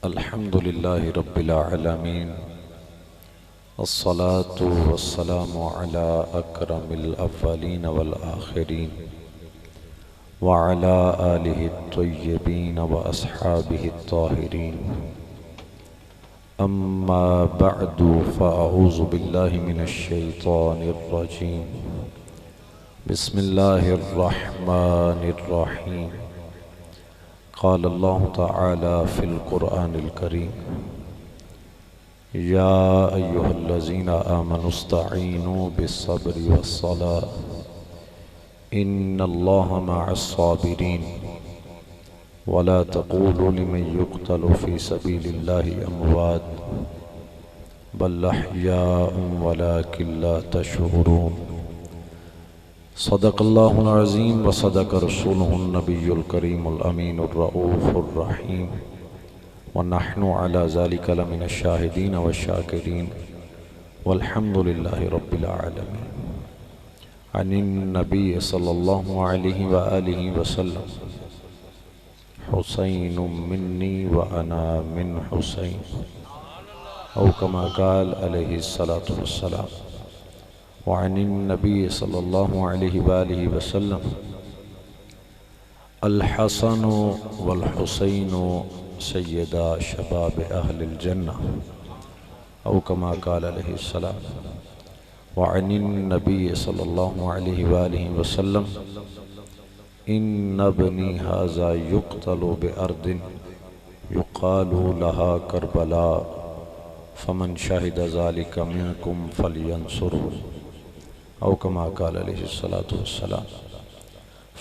अल्हम्दुलिल्लाहि रब्बिल आलमीन अस्सलातु वस्सलामु अला अकरमिल अव्वलीन वल आखिरीन व अला आलिहि त्तय्यबीन व अस्हाबिहि त्ताहिरीन अम्मा बअदु फ़अऊज़ु बिल्लाहि मिनश शैतानिर रजीम बिस्मिल्लाहिर रहमानिर रहीम क़ाल अल्लाहु तआला फ़िल क़ुरआनिल करीम या अय्युहल्लज़ीना आमनुस्तईनु बिस्सब्रि वस्सलाह इन्नल्लाहा मअस्साबिरीन वला तक़ूलू लिमन युक़्तलु फ़ी सबीलिल्लाहि अमवात बल अह्याउन वलाकिन ला तशऊरून सदक़ल्लाहुल अज़ीम व सदक़ रसूलुहुन नबियुल करीमुल अमीनुर रऊफ़ुर रहीम व नहनु अला ज़ालिका लमिनश शाहिदीन व शाकिरीन वल्हम्दुलिल्लाहि रब्बिल आलमीन। अनिन नबी सल्लल्लाहु अलैहि व आलिहि वसल्लम हुसैनुम मिन्नी व अना मिन हुसैन औ कमा क़ाल अलैहि सलातु वस्सलाम। व अनिन नबी सल्लल्लाहु अलैहि व आलिहि वसल्लम अल हसनु वल हुसैनु सय्यदा शबाब अहलिल जन्नह औ कमा क़ाल अलैहि सलाम। व अनिन नबी सल्लल्लाहु अलैहि व आलिहि वसल्लम इन्न इब्नी हाज़ा युक़्तलु बिअर्दिन युक़ालु लहा करबला फमन शहिद ज़ालिका मिनकुम फलयंसुरहु औ कमा क़ाल अलैहि सलातु वस्सलाम।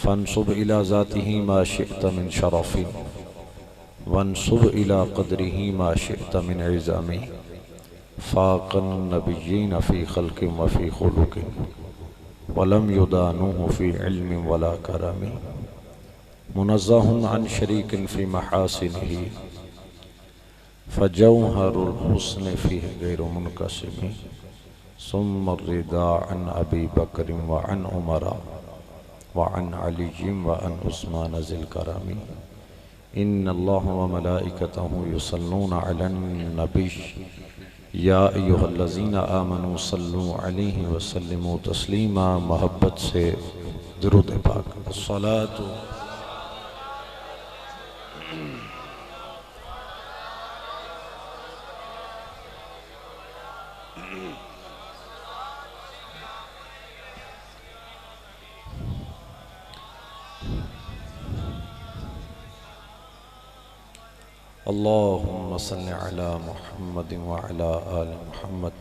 फंसुब इला ज़ातिही मा शिअत मिन शरफ़िन वंसुब इला क़द्रिही मा शिअत मिन इज़ामी फ़ाक़न नबिय्यीन फ़ी ख़ल्क़िन व फ़ी ख़ुलुक़िन वलम युदानूहु फ़ी इल्मिन वला करमी मुनज़्ज़हुन अन शरीकिन फ़ी महासिनिही फ़जौहरुल हुस्नि फ़ीहि गैरु मुनक़सिमी सुम्मा रिदा अन अबी बकरिन व अन उमरा व अन अलिय्यिन व अन उस्मान ज़िल करमी इन्नल्लाहा व मलाइकतहु युसल्लूना अलन नबी या अय्युहल्लज़ीना आमनू सल्लू अलैहि व सल्लिमू तस्लीमा। मोहब्बत से दुरूद पाक। अस्सलातु अल्लाहुम्मा सल्लि अला मुहम्मदिन व अला आलि मुहम्मद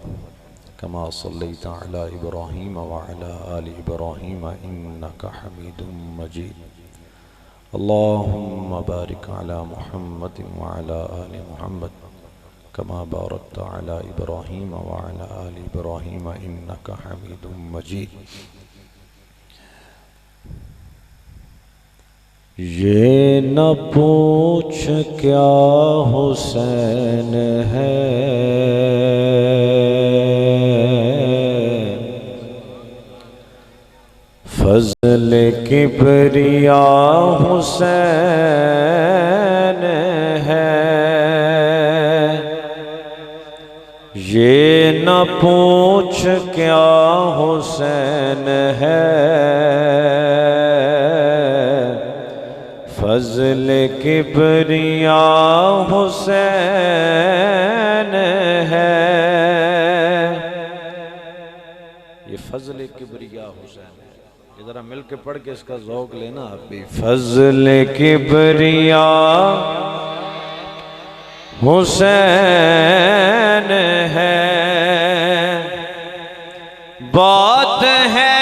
कमा सल्लैता अला इब्राहीम व अला आलि इब्राहीम इन्नका हमीदुम मजीद। अल्लाहुम्मा बारिक अला मुहम्मदिन व अला आलि मुहम्मद कमा बारकता अला इब्राहीम व अला आलि इब्राहीम इन्नका हमीदुम मजीद। ये न पूछ क्या हुसैन है फज़ल किबरिया हुसैन है। ये न पूछ क्या हुसैन है फज़ल किबरिया हुसैन है। ये फज़ल किबरिया हुसैन है। ये ज़रा मिल के पढ़ के इसका ज़ौक़ लेना आप भी। फज़ल किबरिया हुसैन है बात है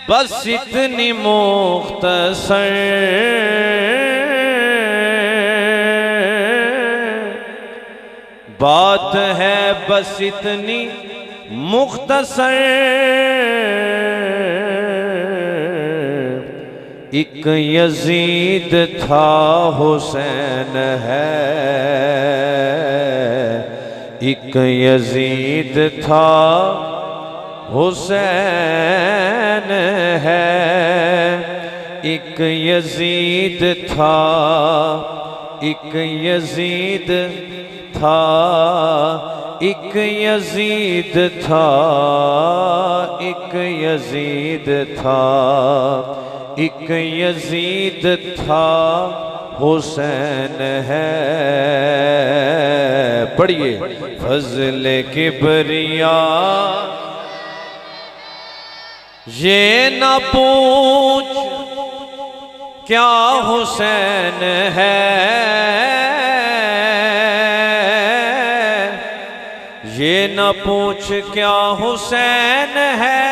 बस इतनी मुख्तसर बात है बस इतनी मुख्तसर एक यजीद था हुसैन है एक यजीद था हुसैन है एक यजीद था, एक यजीद था, एक यजीद था, एक यजीद था, एक यजीद था, हुसैन है। पढ़िए, फज़ल किबरिया ये न पूछ क्या हुसैन है, ये न पूछ क्या हुसैन है,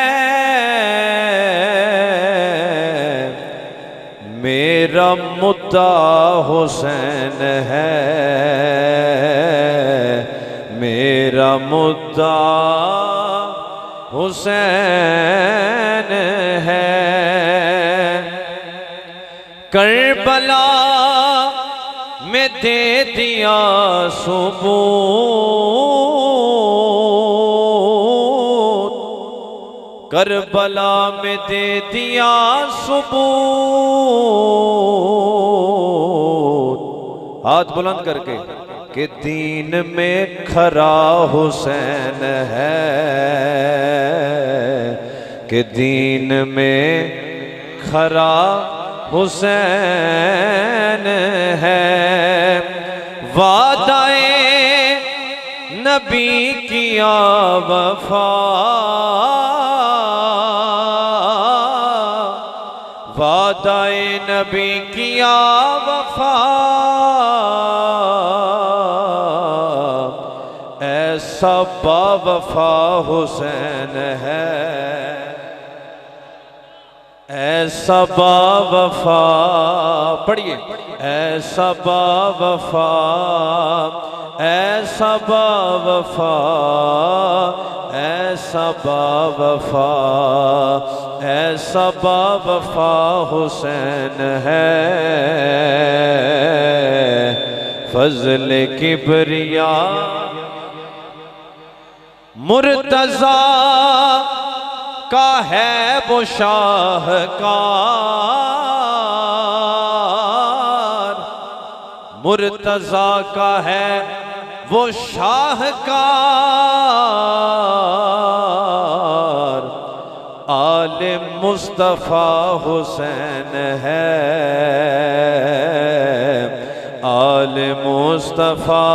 मेरा मुद्दा हुसैन है, मेरा मुद्दा हुसैन है। करबला में दे दिया सबूत, करबला में दे दिया सबूत, हाथ बुलंद करके कि दीन में खरा हुसैन है, कि दीन में खरा हुसैन है। वादाए नबी किया वफा, वादाए नबी किया वफा, ऐसा बावफा हुसैन है, ऐसा बावफा। पढ़िए, ऐसा बावफा, ऐसा बावफा, ऐसा बावफा, ऐसा बावफा हुसैन है। फज़ल किबरिया मुर्तज़ा का है वो शाहकार, मुर्तज़ा का है वो शाहकार, आले मुस्तफ़ा हुसैन है, आले मुस्तफ़ा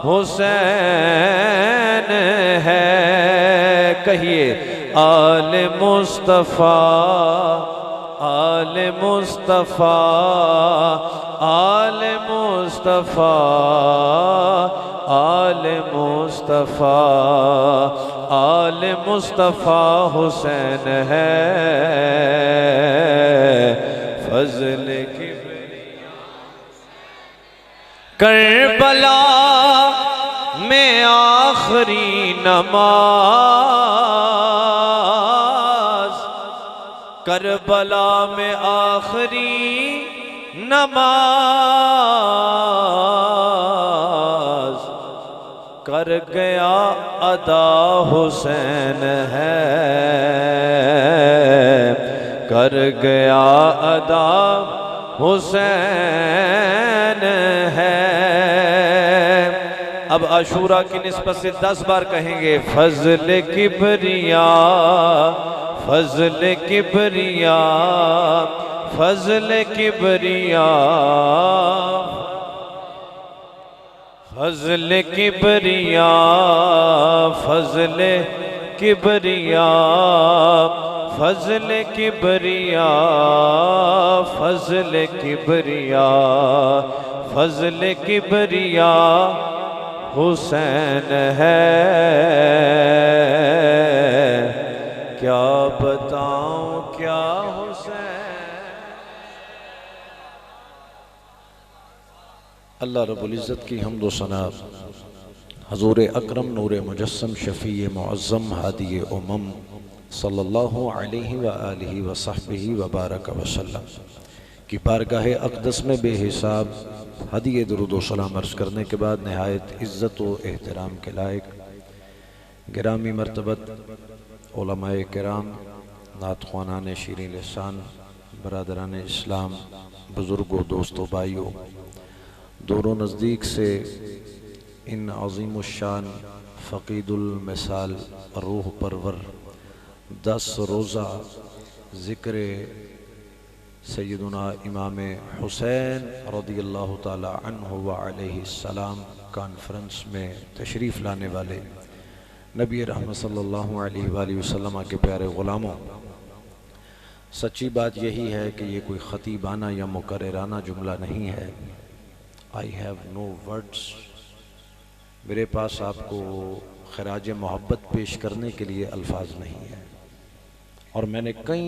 हुसैन है। कहिए, आले मुस्तफ़ा, आले मुस्तफ़ा, आले मुस्तफ़ा, आले मुस्तफ़ा, आले मुस्तफ़ा हुसैन है। फज़ल की करबला में आखिरी नमाज, करबला में आखिरी नमाज कर गया अदा हुसैन है, कर गया अदा हुसैन है। अब आशूरा की निस्बत से 10 बार कहेंगे, फज़ल किबरिया, फज़ल किबरिया, फज़ल किबरिया, फज़ल किबरिया, फज़ल किबरिया, फज़ल किबरिया, फज़ल किबरिया, फज़ल किबरिया हुसैन है। क्या बताऊं क्या हुसैन। अल्लाह रब्बुल इज़्ज़त की हम्द व सना हज़ूर अकरम नूर मुजस्सम शफ़ी मुअज़्ज़म हादी उमम सल्लल्लाहु अलैहि व आलिहि व सहबिही व बारक वसल्लम की बारगाह अक़दस में बेहिसाब हदिये दुरूद व सलाम अर्ज़ करने के बाद नहायत इज़्ज़त व एहतराम के लायक गिरामी मर्तबत उलमाए किराम, नात ख़्वानान शीरीन लिसान, बरादरान इस्लाम, बुज़ुर्गों, दोस्तों, भाइयों, दूरों नज़दीक से इन अज़ीमुश्शान फ़क़ीदुल मिसाल रूह परवर 10 रोज़ा ज़िक्र सैयदुना इमाम हुसैन रज़ियल्लाहु ताला अन्हु व अलैहिस्सलाम कॉन्फ्रेंस में तशरीफ़ लाने वाले नबी रहमत सल्लल्लाहु अलैहि वसल्लम के प्यारे ग़ुलामों, सच्ची बात यही है कि ये कोई ख़तीबाना या मुकर्रराना जुमला नहीं है। आई हैव नो वर्ड्स, मेरे पास आपको खराज मोहब्बत पेश करने के लिए अल्फाज नहीं है। और मैंने कई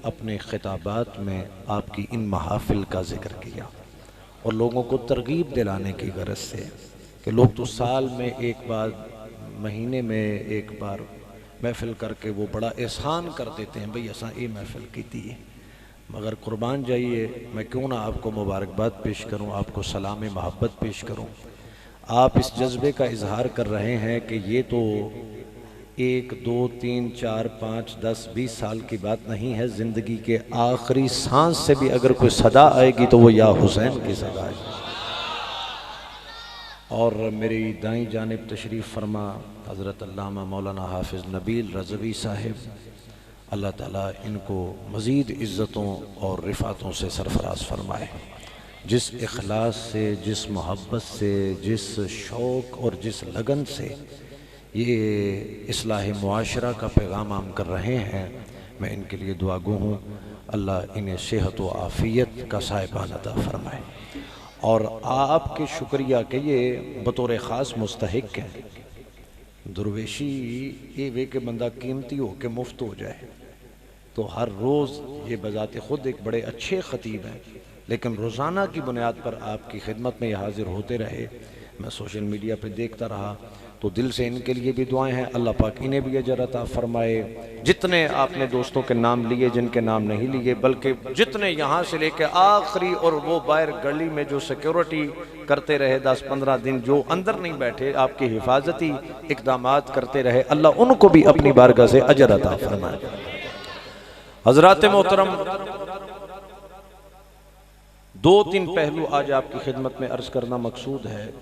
अपने खिताबात में आपकी इन महाफिल का जिक्र किया और लोगों को तरगीब दिलाने की गरज से कि लोग तो साल में एक बार, महीने में एक बार महफिल करके वो बड़ा एहसान कर देते हैं, भाई असा ये महफिल की थी। मगर कुर्बान जाइए, मैं क्यों ना आपको मुबारकबाद पेश करूं, आपको सलाम मोहब्बत पेश करूं। आप इस जज्बे का इजहार कर रहे हैं कि ये तो 1, 2, 3, 4, 5, 10, 20 साल की बात नहीं है, ज़िंदगी के आखिरी सांस से भी अगर कोई सदा आएगी तो वो या हुसैन की सदा आएगी। और मेरी दाईं जानिब तशरीफ़ फरमा हज़रत अल्लामा मौलाना हाफिज़ नबील रज़वी साहिब, अल्लाह ताला इनको मज़ीद इज़्ज़तों और रिफ़ातों से सरफराज फरमाए। जिस इखलास से, जिस मोहब्बत से, जिस शौक़ और जिस लगन से ये इस्लाह मुआशरा का पैगाम आम कर रहे हैं, मैं इनके लिए दुआगो हूँ। अल्लाह इन्हें सेहत व आफ़ियत का साहिबान अता फरमाए। और आपके शुक्रिया के ये बतौर ख़ास मुस्तहिक हैं। दुर्वेशी ये वे के बंदा कीमती हो के मुफ्त हो जाए तो हर रोज़ ये बजाते ख़ुद एक बड़े अच्छे ख़तीब हैं, लेकिन रोज़ाना की बुनियाद पर आपकी खिदमत में ये हाज़िर होते रहे। मैं सोशल मीडिया पे देखता रहा तो दिल से इनके लिए भी दुआएं हैं, अल्लाह पाक इन्हें भी अजर अता फरमाए। जितने आपने दोस्तों के नाम लिए, जिनके नाम नहीं लिए, बल्कि जितने यहाँ से लेके आखिरी और वो बाहर गली में जो सिक्योरिटी करते रहे 10-15 दिन, जो अंदर नहीं बैठे, आपकी हिफाजती इक़दामात करते रहे, अल्लाह उनको भी अपनी बारगाह से अजर अता फरमाए। हज़रात मोहतरम, 2-3 पहलू आज आपकी खिदमत में अर्ज करना मकसूद है।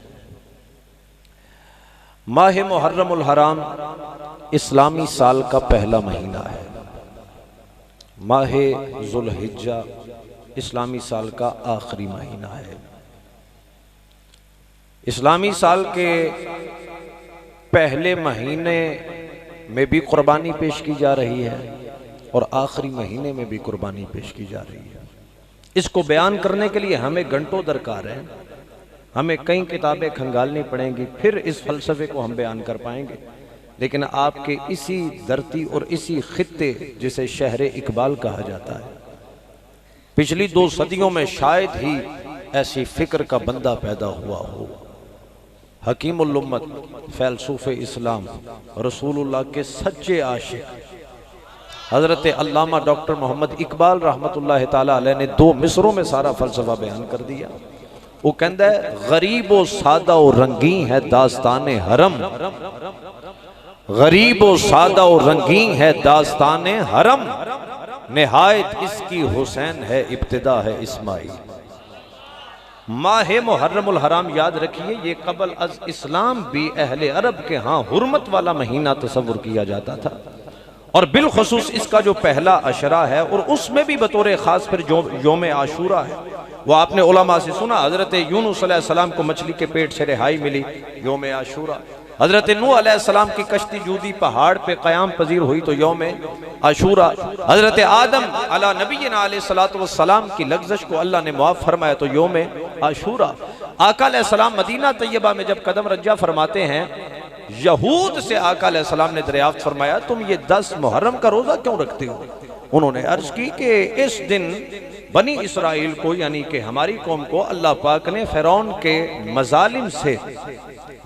माह मुहर्रमुल हराम इस्लामी साल का पहला महीना है। माह ज़ुल्हिज्जा इस्लामी साल का आखिरी महीना है। इस्लामी साल के पहले महीने में भी कुर्बानी पेश की जा रही है और आखिरी महीने में भी कुर्बानी पेश की जा रही है। इसको बयान करने के लिए हमें घंटों दरकार है, हमें कई किताबें खंगालनी पड़ेंगी, फिर इस फलसफे को हम बयान कर पाएंगे। लेकिन आपके इसी धरती और इसी खित्ते जिसे शहर इकबाल कहा जाता है, पिछली 2 सदियों में शायद ही ऐसी फिक्र का बंदा पैदा हुआ हो। हकीमुल उम्मत, फैलसूफे इस्लाम, रसूलुल्लाह के सच्चे आशिक हज़रत अल्लामा डॉक्टर मोहम्मद इकबाल रहमतुल्लाह ताला अलैह ने 2 मिसरों में सारा फलसफा बयान कर दिया। वो कहता है, गरीब व सादा व रंगीन है दास्ताने हरम, गरीब व सादा व रंगीन है दास्ताने हरम, निहायत इसकी हुसैन है इब्तिदा है इस्माइल। माह मुहर्रमुल हराम याद रखिए, ये कबल अज इस्लाम भी अहले अरब के यहाँ हुर्मत वाला महीना तसव्वुर किया जाता था। और बिलखुसूस इसका जो पहला अशरा है, और उसमें भी बतौर ख़ास फिर जो योम आशूरा है, वो आपने उलमा से सुना, हज़रत यूनुस अलैहिस्सलाम को मछली के पेट से रिहाई मिली, योम आशूरा। हज़रत नूह अलैहिस्सलाम की कश्ती जूदी पहाड़ पे क़याम पजीर हुई तो योम आशूरा। हज़रत आदम अला नबीना अलैहिस्सलातु वस्सलाम की लग़्ज़श को अल्लाह ने मुआफ़ फरमाया तो योम आशूरा। आका अलैहिस्सलाम मदीना तैयबा में जब कदम रज्जा फरमाते हैं, यहूद से आका अलैहिस्सलाम ने दरियाफ्त फरमाया, तुम ये 10 मुहर्रम का रोज़ा क्यों रखते हो? उन्होंने अर्ज की कि इस दिन बनी इसराइल को, यानी कि हमारी कौम को, अल्लाह पाक ने फ़िरौन के मजालिम से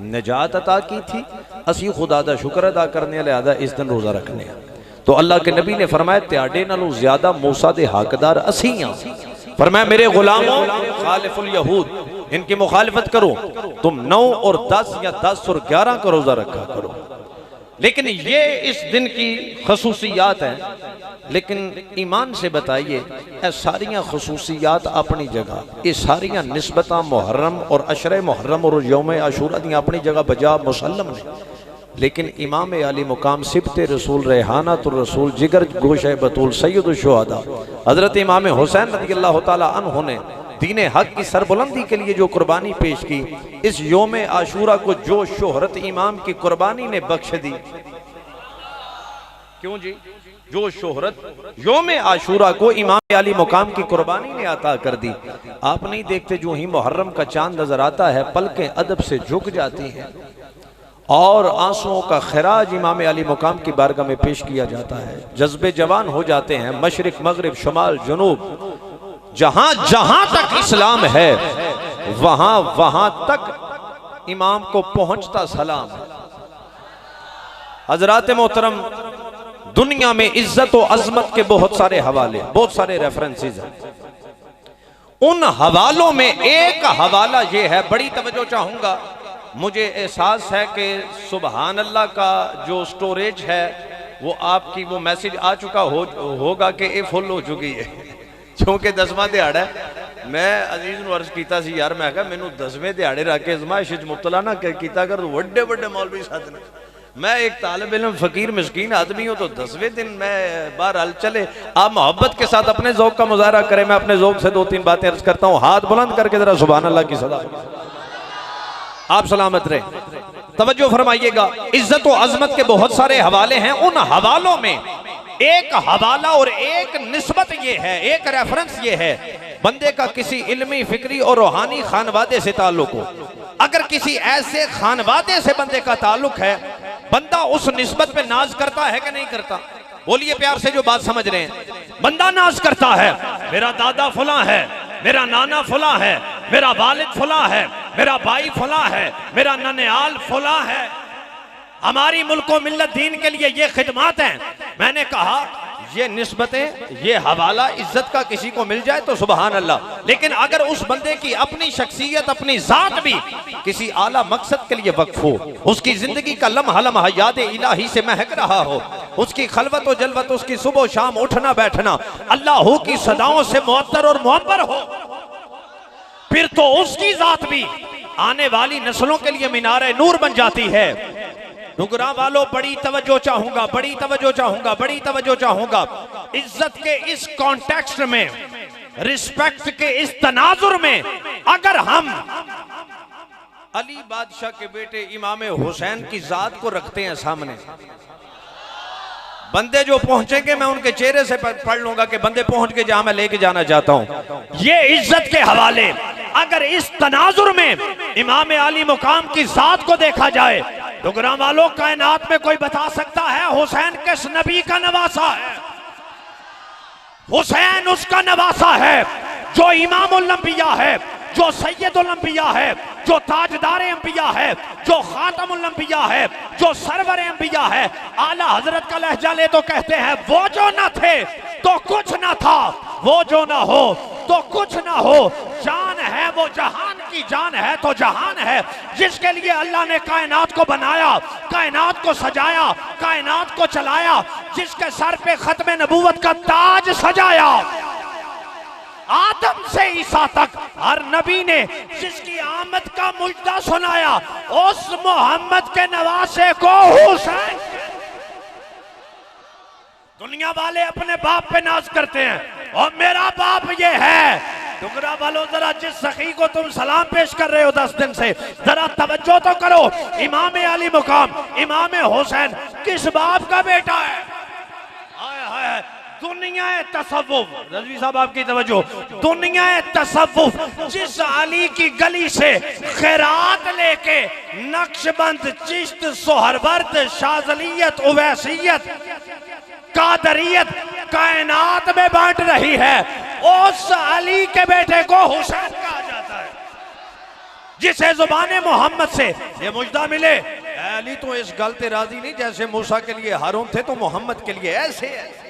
निजात अता की थी। असी खुदा दा शुक्र अदा करने लिहाजा इस दिन रोज़ा रखने। तो अल्लाह के नबी ने फरमाया, त्याडे नालों ज़्यादा मूसा दे हकदार असी हां। फरमाया, मेरे गुलामों, खालिफुल यहूद, इनकी मुखालिफत करो, तुम 9 और 10 या 10 और 11 का रोज़ा रखा करो। लेकिन ये इस दिन की खसूसियात हैं। लेकिन ईमान से बताइए, ये सारियाँ खसूसियात अपनी जगह, ये सारियाँ निस्बतां मुहर्रम और अशरे मुहर्रम और यौम आशूरा दी अपनी जगह बजा मुसल्लम ने। लेकिन इमाम आली मुकाम सिबते रसूल रेहानतुर रसूल जिगर गोशे बतूल सैयदुल शुहदा हजरत इमाम हुसैन रज़ियल्लाहु ताला अन्हु ने दीन हक की सरबुलंदी के लिए जो कुर्बानी पेश की, इस योम आशूरा को जो शोहरत इमाम की कुर्बानी ने बख्श दी। क्यों जी? जो शोहरत योम आशूरा को इमाम अली मुकाम की कुर्बानी ने अता कर दी। आप नहीं देखते जो ही मुहर्रम का चांद नजर आता है पलकें अदब से झुक जाती हैं और आंसुओं का खराज इमाम अली मुकाम की बारगाह में पेश किया जाता है। जज्बे जवान हो जाते हैं। मशरिक मगरिब शुमाल जनूब जहां जहां तक इस्लाम है वहां वहां तक इमाम को पहुंचता सलाम है। हजरात मोहतरम, दुनिया में इज्जत और अजमत के बहुत सारे हवाले, बहुत सारे रेफरेंसेस हैं। उन हवालों में एक हवाला ये है, बड़ी तवज्जो चाहूंगा, मुझे एहसास है कि सुबहान अल्लाह का जो स्टोरेज है वो आपकी वो मैसेज आ चुका होगा कि ये फुल हो चुकी है, क्योंकि 10वां दिहाड़ा है। मैं अजीज नूं अर्ज कीता सी यार, मैं कहा मैनू 10वें दिहाड़े रख के अजमाइश मुब्तला ना कीता कर, वड्डे वड्डे मौलवी साथ ने। मैं एक तालिब इल्म फकीर मिस्कीन आदमी हूँ, तो 10वें दिन मैं बहरहाल चले। आप मोहब्बत के साथ अपने ज़ौक़ का मुज़ाहरा करें। मैं अपने ज़ौक़ से 2-3 बातें अर्ज करता हूँ। हाथ बुलंद करके जरा सुभान अल्लाह की सदा। आप सलामत रहे। तवज्जो फरमाइएगा। इज्जत और अजमत के बहुत सारे हवाले हैं। उन हवालों में एक हवाला और एक निस्बत ये है, एक रेफरेंस ये है, बंदे का किसी इल्मी फिक्री और रूहानी खानवादे से ताल्लुक हो। अगर किसी ऐसे खानवादे से बंदे का ताल्लुक है, बंदा उस निस्बत पे नाज करता है कि नहीं करता? बोलिए प्यार से जो बात समझ रहे हैं। बंदा नाज करता है, मेरा दादा फुला है, मेरा नाना फुला है, मेरा वालिद फुला है, मेरा भाई फुला है, मेरा ननिहाल फुला है। हमारी मुल्को मिल्लत दीन के लिए ये खिदमात हैं। मैंने कहा ये निस्बतें, ये हवाला इज्जत का किसी को मिल जाए तो सुबहान अल्लाह। लेकिन अगर उस बंदे की अपनी शख्सियत, अपनी जात भी किसी आला मकसद के लिए वक्फ हो, उसकी जिंदगी का लम्हा लम्हा याद इलाही से महक रहा हो, उसकी खलवत और जलवत, उसकी सुबह शाम उठना बैठना अल्लाह की सदाओं से मुअत्तर और मुअब्बर हो, फिर तो उसकी जात भी आने वाली नस्लों के लिए मीनार नूर बन जाती है। डुगरा वालों, बड़ी तवज्जो चाहूंगा, बड़ी तवज्जो चाहूंगा, बड़ी तवज्जो चाहूंगा। इज्जत के इस कॉन्टेक्स्ट में, रिस्पेक्ट के इस तनाजुर में, अगर हम अली बादशाह के बेटे इमाम हुसैन की जात को रखते हैं सामने, बंदे जो पहुंचेंगे मैं उनके चेहरे से पढ़ लूंगा कि बंदे पहुंच के जहां मैं लेके जाना चाहता हूं। ये इज्जत के हवाले अगर इस तनाजुर में इमाम अली मुकाम की जात को देखा जाए, डुगरा वालों, कायनात में कोई बता सकता है हुसैन किस नबी का नवासा है? हुसैन उसका नवासा है जो इमामुल अंबिया है, जो सैयदुल अंबिया है, जो ताजदार अंबिया है, जो खातमुल अंबिया है, जो सरवर अंबिया है। आला हजरत का लहजा ले तो कहते हैं वो जो ना थे तो कुछ ना था, वो जो ना हो तो कुछ ना हो। जान है वो जहान की जान है तो जहान है, जिसके लिए अल्लाह ने कायनात को बनाया, कायनात को सजाया, कायनात को चलाया, जिसके सर पे खत्मे नबूवत का ताज सजाया। आदम से ईसा तक हर नबी ने जिसकी आमद का मुजदा सुनाया, उस मोहम्मद के नवासे को हुसैन। दुनिया वाले अपने बाप पे नाज करते हैं और मेरा बाप ये है। डुगरा वालों, जरा जिस सखी को तुम सलाम पेश कर रहे हो 10 दिन से, जरा तवज्जो तो करो। इमाम अली मुकाम इमाम हुसैन किस बाप का बेटा है? हाय हाय, दुनिया तसव्वुफ, रज़वी साहब आपकी तवज्जो, दुनिया तसव्वुफ जिस अली की गली से खैरात लेके नक्शबंद, चिश्त, सोहरवर्द, शाज़लियत, उवैसियत, कादरियत कायनात में बांट रही है, उस अली के बेटे को हुसैन कहा जाता है, जिसे जुबाने मोहम्मद से ये मुजदा मिले। अली तो इस गलते राजी नहीं, जैसे मूसा के लिए हारून थे तो मोहम्मद के लिए ऐसे है।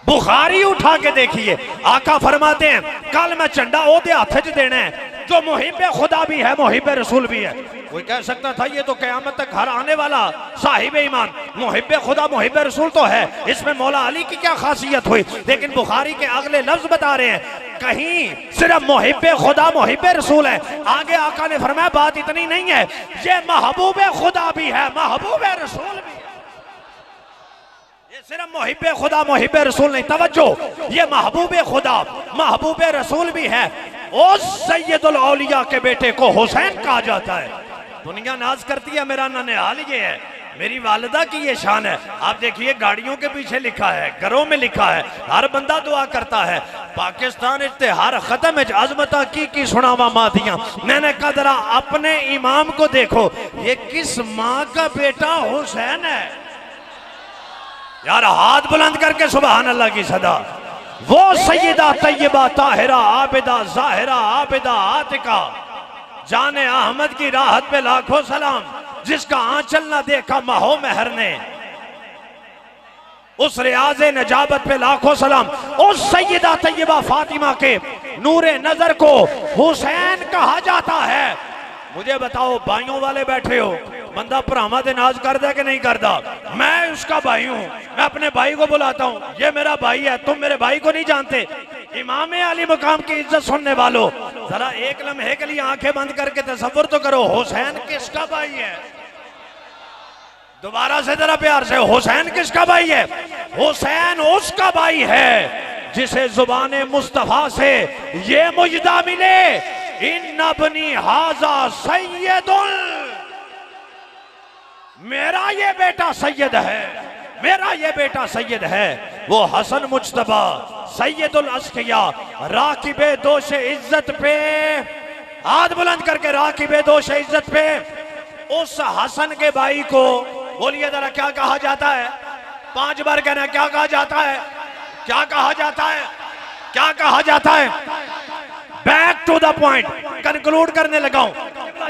बुखारी उठा के देखिए, आका फरमाते हैं कल मैं झंडा ओदे हाथ च देना है, जो मुहिब खुदा भी है मुहिब रसूल भी है। कोई कह सकता था ये तो क़यामत तक घर आने वाला साहिब ईमान मुहिब खुदा मुहिब रसूल तो है, इसमें मौला अली की क्या खासियत हुई? लेकिन बुखारी के अगले लफ्ज बता रहे हैं कहीं सिर्फ मुहिब खुदा मुहिब रसूल है, आगे आका ने फरमाया बात इतनी नहीं है, ये महबूब खुदा भी है महबूब रसूल भी है। ये सिर्फ मुहिब खुदा मुहिब रसूल नहीं, तवज्जो, ये महबूब खुदा महबूब रसूल भी है। ओ सैयदुल औलिया के बेटे को हुसैन कहा जाता है। दुनिया नाज करती है, मेरा ननिहाल ये है, मेरी वालिदा की ये शान है। आप देखिए गाड़ियों के पीछे लिखा है, घरों में लिखा है, हर बंदा दुआ करता है। पाकिस्तान इश्तिहार खत्म है, अजमता की सुनावा मादियां। मैंने कहा जरा अपने इमाम को देखो, ये किस माँ का बेटा हुसैन है? यार हाथ बुलंद करके सुभान अल्लाह की सदा। वो सैयदा तैयबा ताहिरा आबिदा जाहिरा आबिदा आतिका जाने अहमद की राहत पे लाखों सलाम, जिसका आंचल ना देखा महो महर ने, उस रियाज़े नजाबत पे लाखों सलाम। उस सैयदा तैयबा फातिमा के नूरे नजर को हुसैन कहा जाता है। मुझे बताओ भाइयों वाले बैठे हो, बंदा भरावां दे नाज करदा कि नहीं करदा? मैं उसका भाई हूं, मैं अपने भाई को बुलाता हूं, ये मेरा भाई है, तुम मेरे भाई को नहीं जानते। इमाम अली मकाम की इज्जत सुनने वालों, जरा एक लम्हे के लिए आंखें बंद करके तसव्वुर तो करो, हुसैन किसका भाई है? दोबारा से जरा प्यार से, हुसैन किसका भाई है? हुसैन उसका भाई है जिसे जुबाने मुस्तफा से ये मुजदा मिले, इन अपनी हाजा सैयदुल, मेरा ये बेटा सैयद है, मेरा ये बेटा सैयद है। वो हसन मुज्तबा सैयदुल अस्किया राकिबे दोष इज्जत पे, हाथ बुलंद करके राकिबे दोष इज्जत पे, उस हसन के भाई को बोलिए जरा क्या कहा जाता है? 5 बार कहना, क्या कहा जाता है? क्या कहा जाता है? क्या कहा जाता है? Back to the point, conclude करने लगाऊं।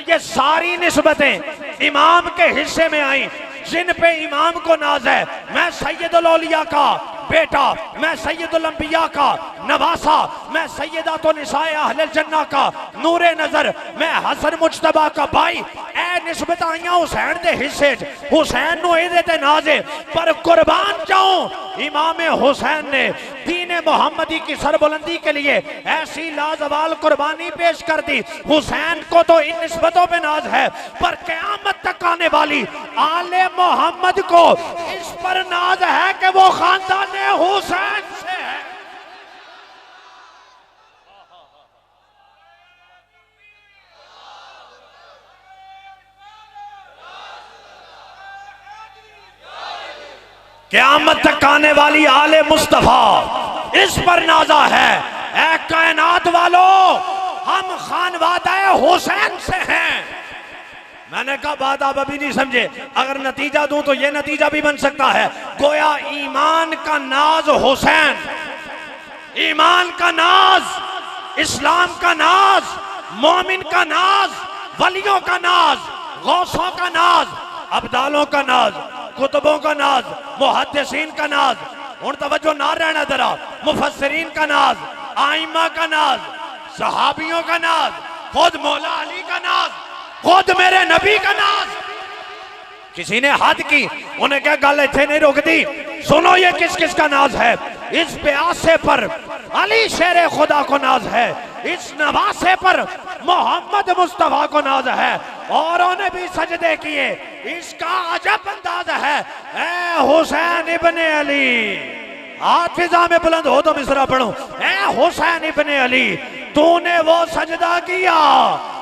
ये सारी निस्बतें इमाम के हिस्से में आई जिन पे इमाम को नाज है। मैं सैयदुल औलिया का बेटा, मैं सैयदुल अंबिया का नवासा, मैं सैयदा तो निसाए अहले जन्ना का नूरे नजर, मैं हसन मुज्तबा का भाई। ए निस्बत आईयां हुसैन दे हिस्से च, हुसैन नु इहदे ते नाज़े, पर कुर्बान जाऊं इमाम हुसैन ने दीन मोहम्मदी की सरबुलंदी के लिए ऐसी लाजवाल कुर्बानी पेश कर दी। हुसैन को तो इन निस्बतों पे नाज है, पर क़यामत तक आने वाली आले मोहम्मद को इस पर नाज है कि वो खानदान हुसैन से है। क़यामत तक आने वाली आले मुस्तफा इस पर नाजा है। ऐ कायनात वालों, हम खानवादा हुसैन से हैं। मैंने कहा बात आप अभी नहीं समझे, अगर नतीजा दूं तो यह नतीजा भी बन सकता है। गोया ईमान का नाज हुसैन, ईमान का नाज, इस्लाम का नाज, मोमिन का नाज, वलियों का नाज, गौसों का नाज, अब्दालों का नाज, कुतुबों का नाज, मुहद्दिसीन का नाज, उन तवज्जो ना रहना जरा, मुफस्सिरीन का नाज, आइमा का नाज, सहाबियों का नाज, खुद मौला अली का नाज, खुद मेरे नबी का नाज। किसी ने हद की, उन्हें क्या गल इतने नहीं रोकती। सुनो ये किस किस का नाज है। इस प्यासे पर अली शेर खुदा को नाज है, इस नवासे पर मोहम्मद मुस्तफा को नाज है, औरों ने भी सजदे किए, इसका अजब अंदाज है। ए हुसैन इब्ने अली, हाथ फिजा में बुलंद हो तो मिसरा पढ़ो। ए हुसैन इब्ने अली, तूने वो सजदा किया,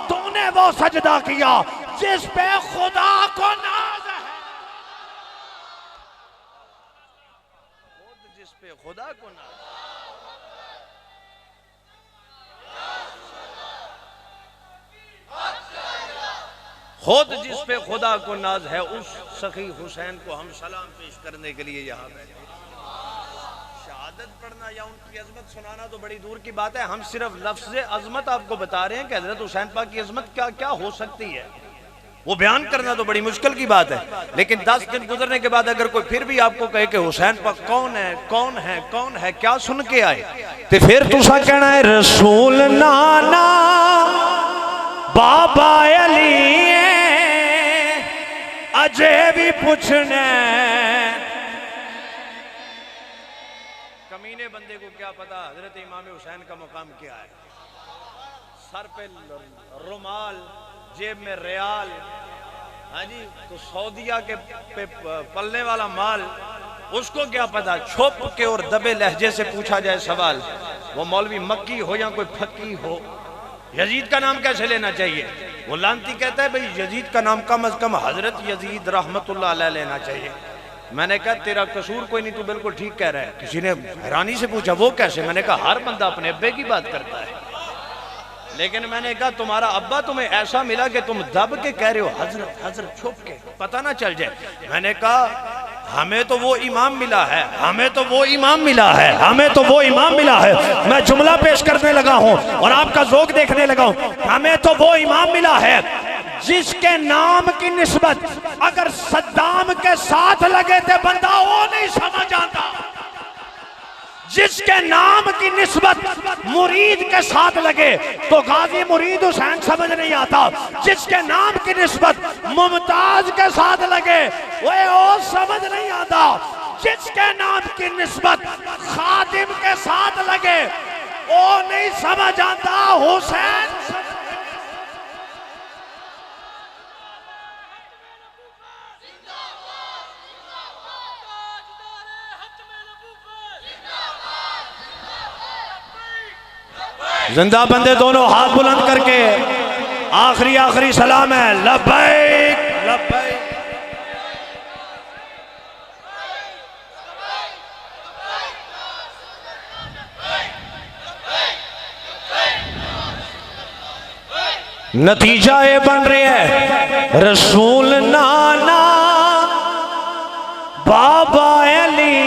तूने वो सजदा किया जिस पे खुदा को नाज है, जिस पे खुदा को नाज है। खुद जिस पे खुदा को नाज है, उस सखी हुसैन को हम सलाम पेश करने के लिए यहाँ बैठे। शहादत पढ़ना या उनकी अजमत सुनाना तो बड़ी दूर की बात है, हम सिर्फ लफ्ज़ अजमत आपको बता रहे हैं कि हजरत हुसैन पाक की अजमत क्या क्या हो सकती है, वो बयान करना तो बड़ी मुश्किल की बात है। लेकिन 10 दिन गुजरने के बाद अगर कोई फिर भी आपको कहे कि हुसैन पाक कौन है, कौन है, कौन है, क्या सुन के आए, तो फिर तुसा कहना है रसूल नाना भी पूछना। कमीने बंदे को क्या पता हजरत इमाम हुसैन का मुकाम क्या है। सर पे रुमाल, जेब में रियाल, हाँ जी, तो सऊदिया के पे पलने वाला माल, उसको क्या पता। छुप के और दबे लहजे से पूछा जाए सवाल, वो मौलवी मक्की हो या कोई फकी हो, यजीद का नाम कैसे लेना चाहिए। वो लानती कहता है भाई यजीद का नाम कम अज कम हजरत यजीद रहमतुल्लाह अलैह लेना चाहिए। मैंने कहा तेरा कसूर कोई नहीं, तू बिल्कुल ठीक कह रहा है। किसी ने हैरानी से पूछा वो कैसे। मैंने कहा हर बंदा अपने अब्बे की बात करता है, लेकिन मैंने कहा तुम्हारा अब्बा तुम्हें ऐसा मिला कि तुम दब के कह रहे हो हजरत हजरत, छुप के पता ना चल जाए। मैंने कहा हमें तो वो इमाम मिला है, हमें तो वो इमाम मिला है, हमें तो वो इमाम मिला है। मैं जुमला पेश करने लगा हूं और आपका ज़ोक देखने लगा हूं। हमें तो वो इमाम मिला है जिसके नाम की निस्बत अगर सद्दाम के साथ लगे थे बंदा वो नहीं समझ आता, जिसके नाम की निस्बत मुरीद के साथ लगे तो गाजी मुरीद हुसैन समझ नहीं आता, जिसके नाम की निस्बत मुमताज के साथ लगे वो समझ नहीं आता, जिसके नाम की निस्बत खादिम के साथ लगे वो नहीं समझ आता। हुसैन जिंदा बंदे दोनों हाथ बुलंद करके आखिरी आखिरी सलाम है लब्बैक लब्बैक। नतीजा ये बन रही है रसूल नाना बाबा अली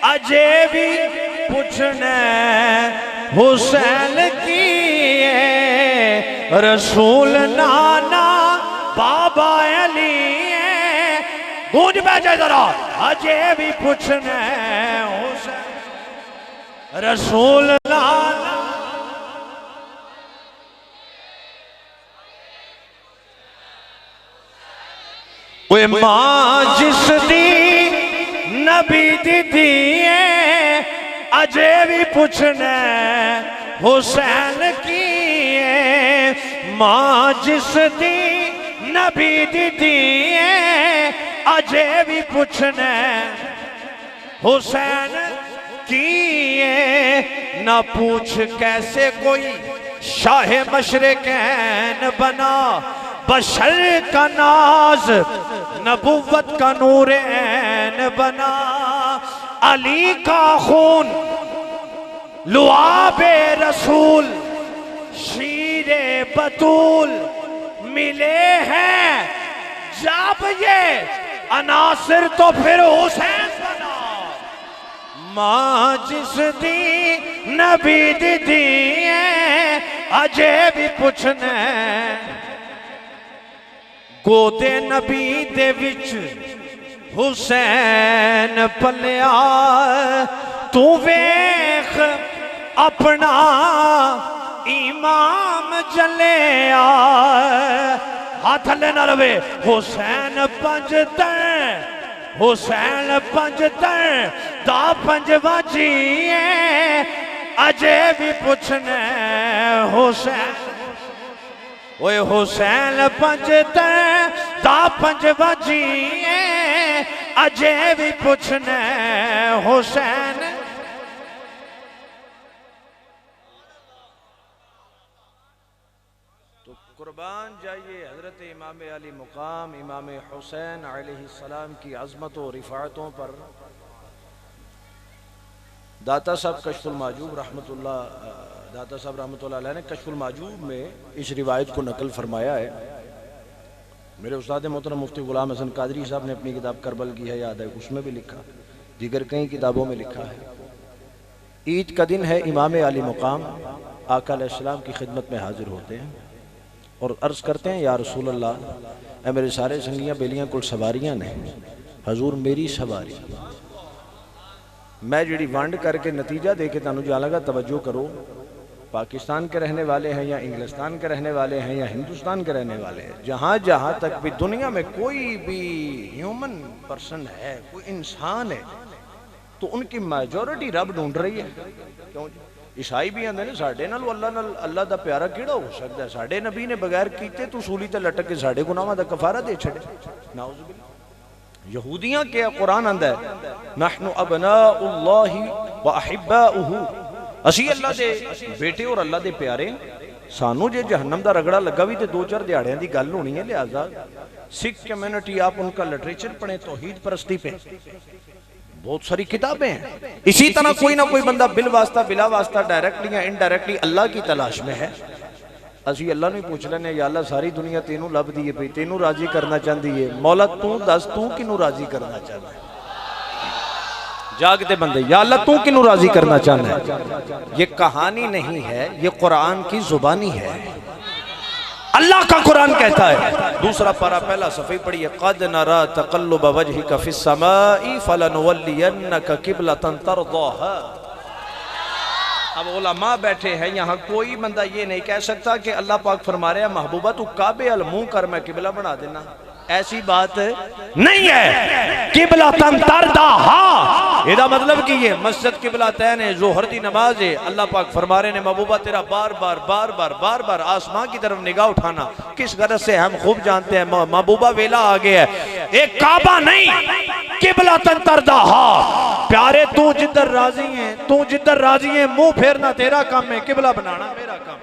अजय भी पूछने हुसैन की रसूल नाना बाबा अली गूंज बैठे जरा अजय भी पूछने हुसैन रसूल नाना। वे मां जिस दी नबी दी अजय भी पूछने हुसैन की मां जिस दी नबी दी अजय भी पूछने हुसैन की। ना पूछ कैसे कोई शाह मशरिकैन बना, बशर का नाज नबुव्वत का नूर ऐन बना। अली का खून लुआबे रसूल शीरे बतूल मिले हैं जब ये अनासिर तो फिर हुसैन बना। मां जिस दी नबी दी अजय भी पूछने गोदे नबी दे विच हुसैन पलिया। तू वेख अपना इमाम जलिया। हाथ हले ना रवे हुसैन पंजतर हुसैन पंजतर दा पंजवा जी अजय भी पूछने हुसैन। ओए हुसैन पंजतर दा पंजवा जी अजय भी पूछने हुसैन। तो कुर्बान जाइए हजरत इमाम अली मुकाम इमाम हुसैन अलैहिस्सलाम की अज़मत और रिफ़ाअतों पर। दाता साहब कश्फुल माजूब रहमतुल्लाह दाता साहब रहमतुल्लाह अलैह ने कश्फुल माजूब में इस रिवायत को नकल फरमाया है। मेरे उस्ताद मोहतरम मुफ्ती गुलाम हसन कादरी साहब ने अपनी किताब करबल की है याद है, उसमें भी लिखा, दीगर कई किताबों में लिखा है। ईद का दिन है, इमाम अली मुकाम आका अलैहिस्सलाम की खिदमत में हाजिर होते हैं और अर्ज़ करते हैं या रसूल अल्लाह, मेरे सारे संगियां बेलियां कुल सवारियां ने, हजूर मेरी सवारी मैं जी वंड करके नतीजा दे के तुहानू जा लगा, तवज्जो करो पाकिस्तान के रहने वाले हैं या इंग्लिस्तान के रहने वाले हैं या हिंदुस्तान के रहने वाले हैं, जहाँ जहाँ तक भी दुनिया में कोई भी ह्यूमन पर्सन है, कोई इंसान है, तो उनकी मेजोरिटी रब ढूंढ रही है। क्यों जी? ईसाई भी आंदे ने साडे नाल अल्लाह दा प्यारा किहड़ा हो सकदा है? साडे नबी ने बगैर कीते तू सूली ते लटक के साडे गुनाहां दा कफारा दे छड़े। नाउज़ुबिल्लाह। यहूदियां के कुरान आंदा है नहनु अबनाउल्लाहि व अहिब्बाउहु, असी अल्लाह दे बेटे और अल्लाह दे प्यारे। सानू जे जहन्नम दा रगड़ा लगा भी तो 2-4 दिहाड़ियां दी गल होनी है। लिहाजा सिख कम्युनिटी आप उनका लिटरेचर पढ़े, तौहीद परस्ती पे बहुत सारी किताबें हैं। इसी तरह कोई ना कोई बंदा बिल वास्ता बिला वास्ता डायरेक्टली या इनडायरेक्टली अल्लाह की तलाश में है। असी अल्लाह ने पूछ लेने या अल्लाह सारी दुनिया तेनू लभदी है पई, तेनू राजी करना चाहती है, मौला तू दस तू किनू राजी करना चाहता है? जागते बंदे, या अल्लाह तू किनू राजी करना चाहता है? ये कहानी नहीं है, ये कुरान की जुबानी है। अल्लाह का कुरान कहता है, दूसरा पारा पहला सफ़े पढ़िए, क़द नरा तक़ल्लुब वजहिका फ़िस समाई फ़लनुवल्लियन्नका क़िबलतन तर्ज़ाहा। अब उलमा बैठे हैं यहाँ, कोई बंदा ये नहीं कह सकता कि अल्लाह पाक फरमा रहे हैं महबूबा तू काबे अल मुंह कर मैं किबला बना देना। ऐसी बात नहीं है। किबला तन तरदाहा, इसका मतलब कि ये मस्जिद किबला तैन है, जोहर दी नमाज है। अल्लाह पाक फरमा रहे ने महबूबा तेरा बार बार बार बार बार बार आसमां की तरफ निगाह उठाना किस गरज से हम खूब जानते हैं। महबूबा वेला आ गया है, एक काबा नहीं, किबला तन तरदाहा। प्यारे तू जिधर राजी है, तू जिधर राजी है, मुंह फेरना तेरा काम है, किबला बनाना मेरा काम।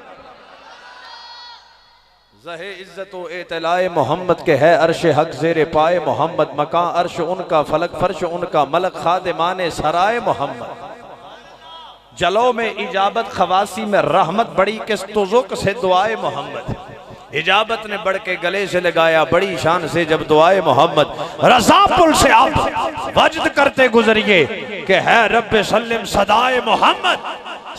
ज़हे इज्जत व एतलाए मोहम्मद के है अर्श हक ज़ेरे पाए मोहम्मद, मकां अर्श उनका फलक फर्श उनका मलक खादिमाने सराय मोहम्मद। जलो में इजाबत खवासी में रहमत बड़ी किस तुज़ुक से दुआए मोहम्मद। इजाबत ने बढ़ के गले से लगाया बड़ी शान से जब दुआए मोहम्मद। रज़ापुल से आप वजद करते गुजरिए कि है रब्बे सल्लिम सदाए मोहम्मद।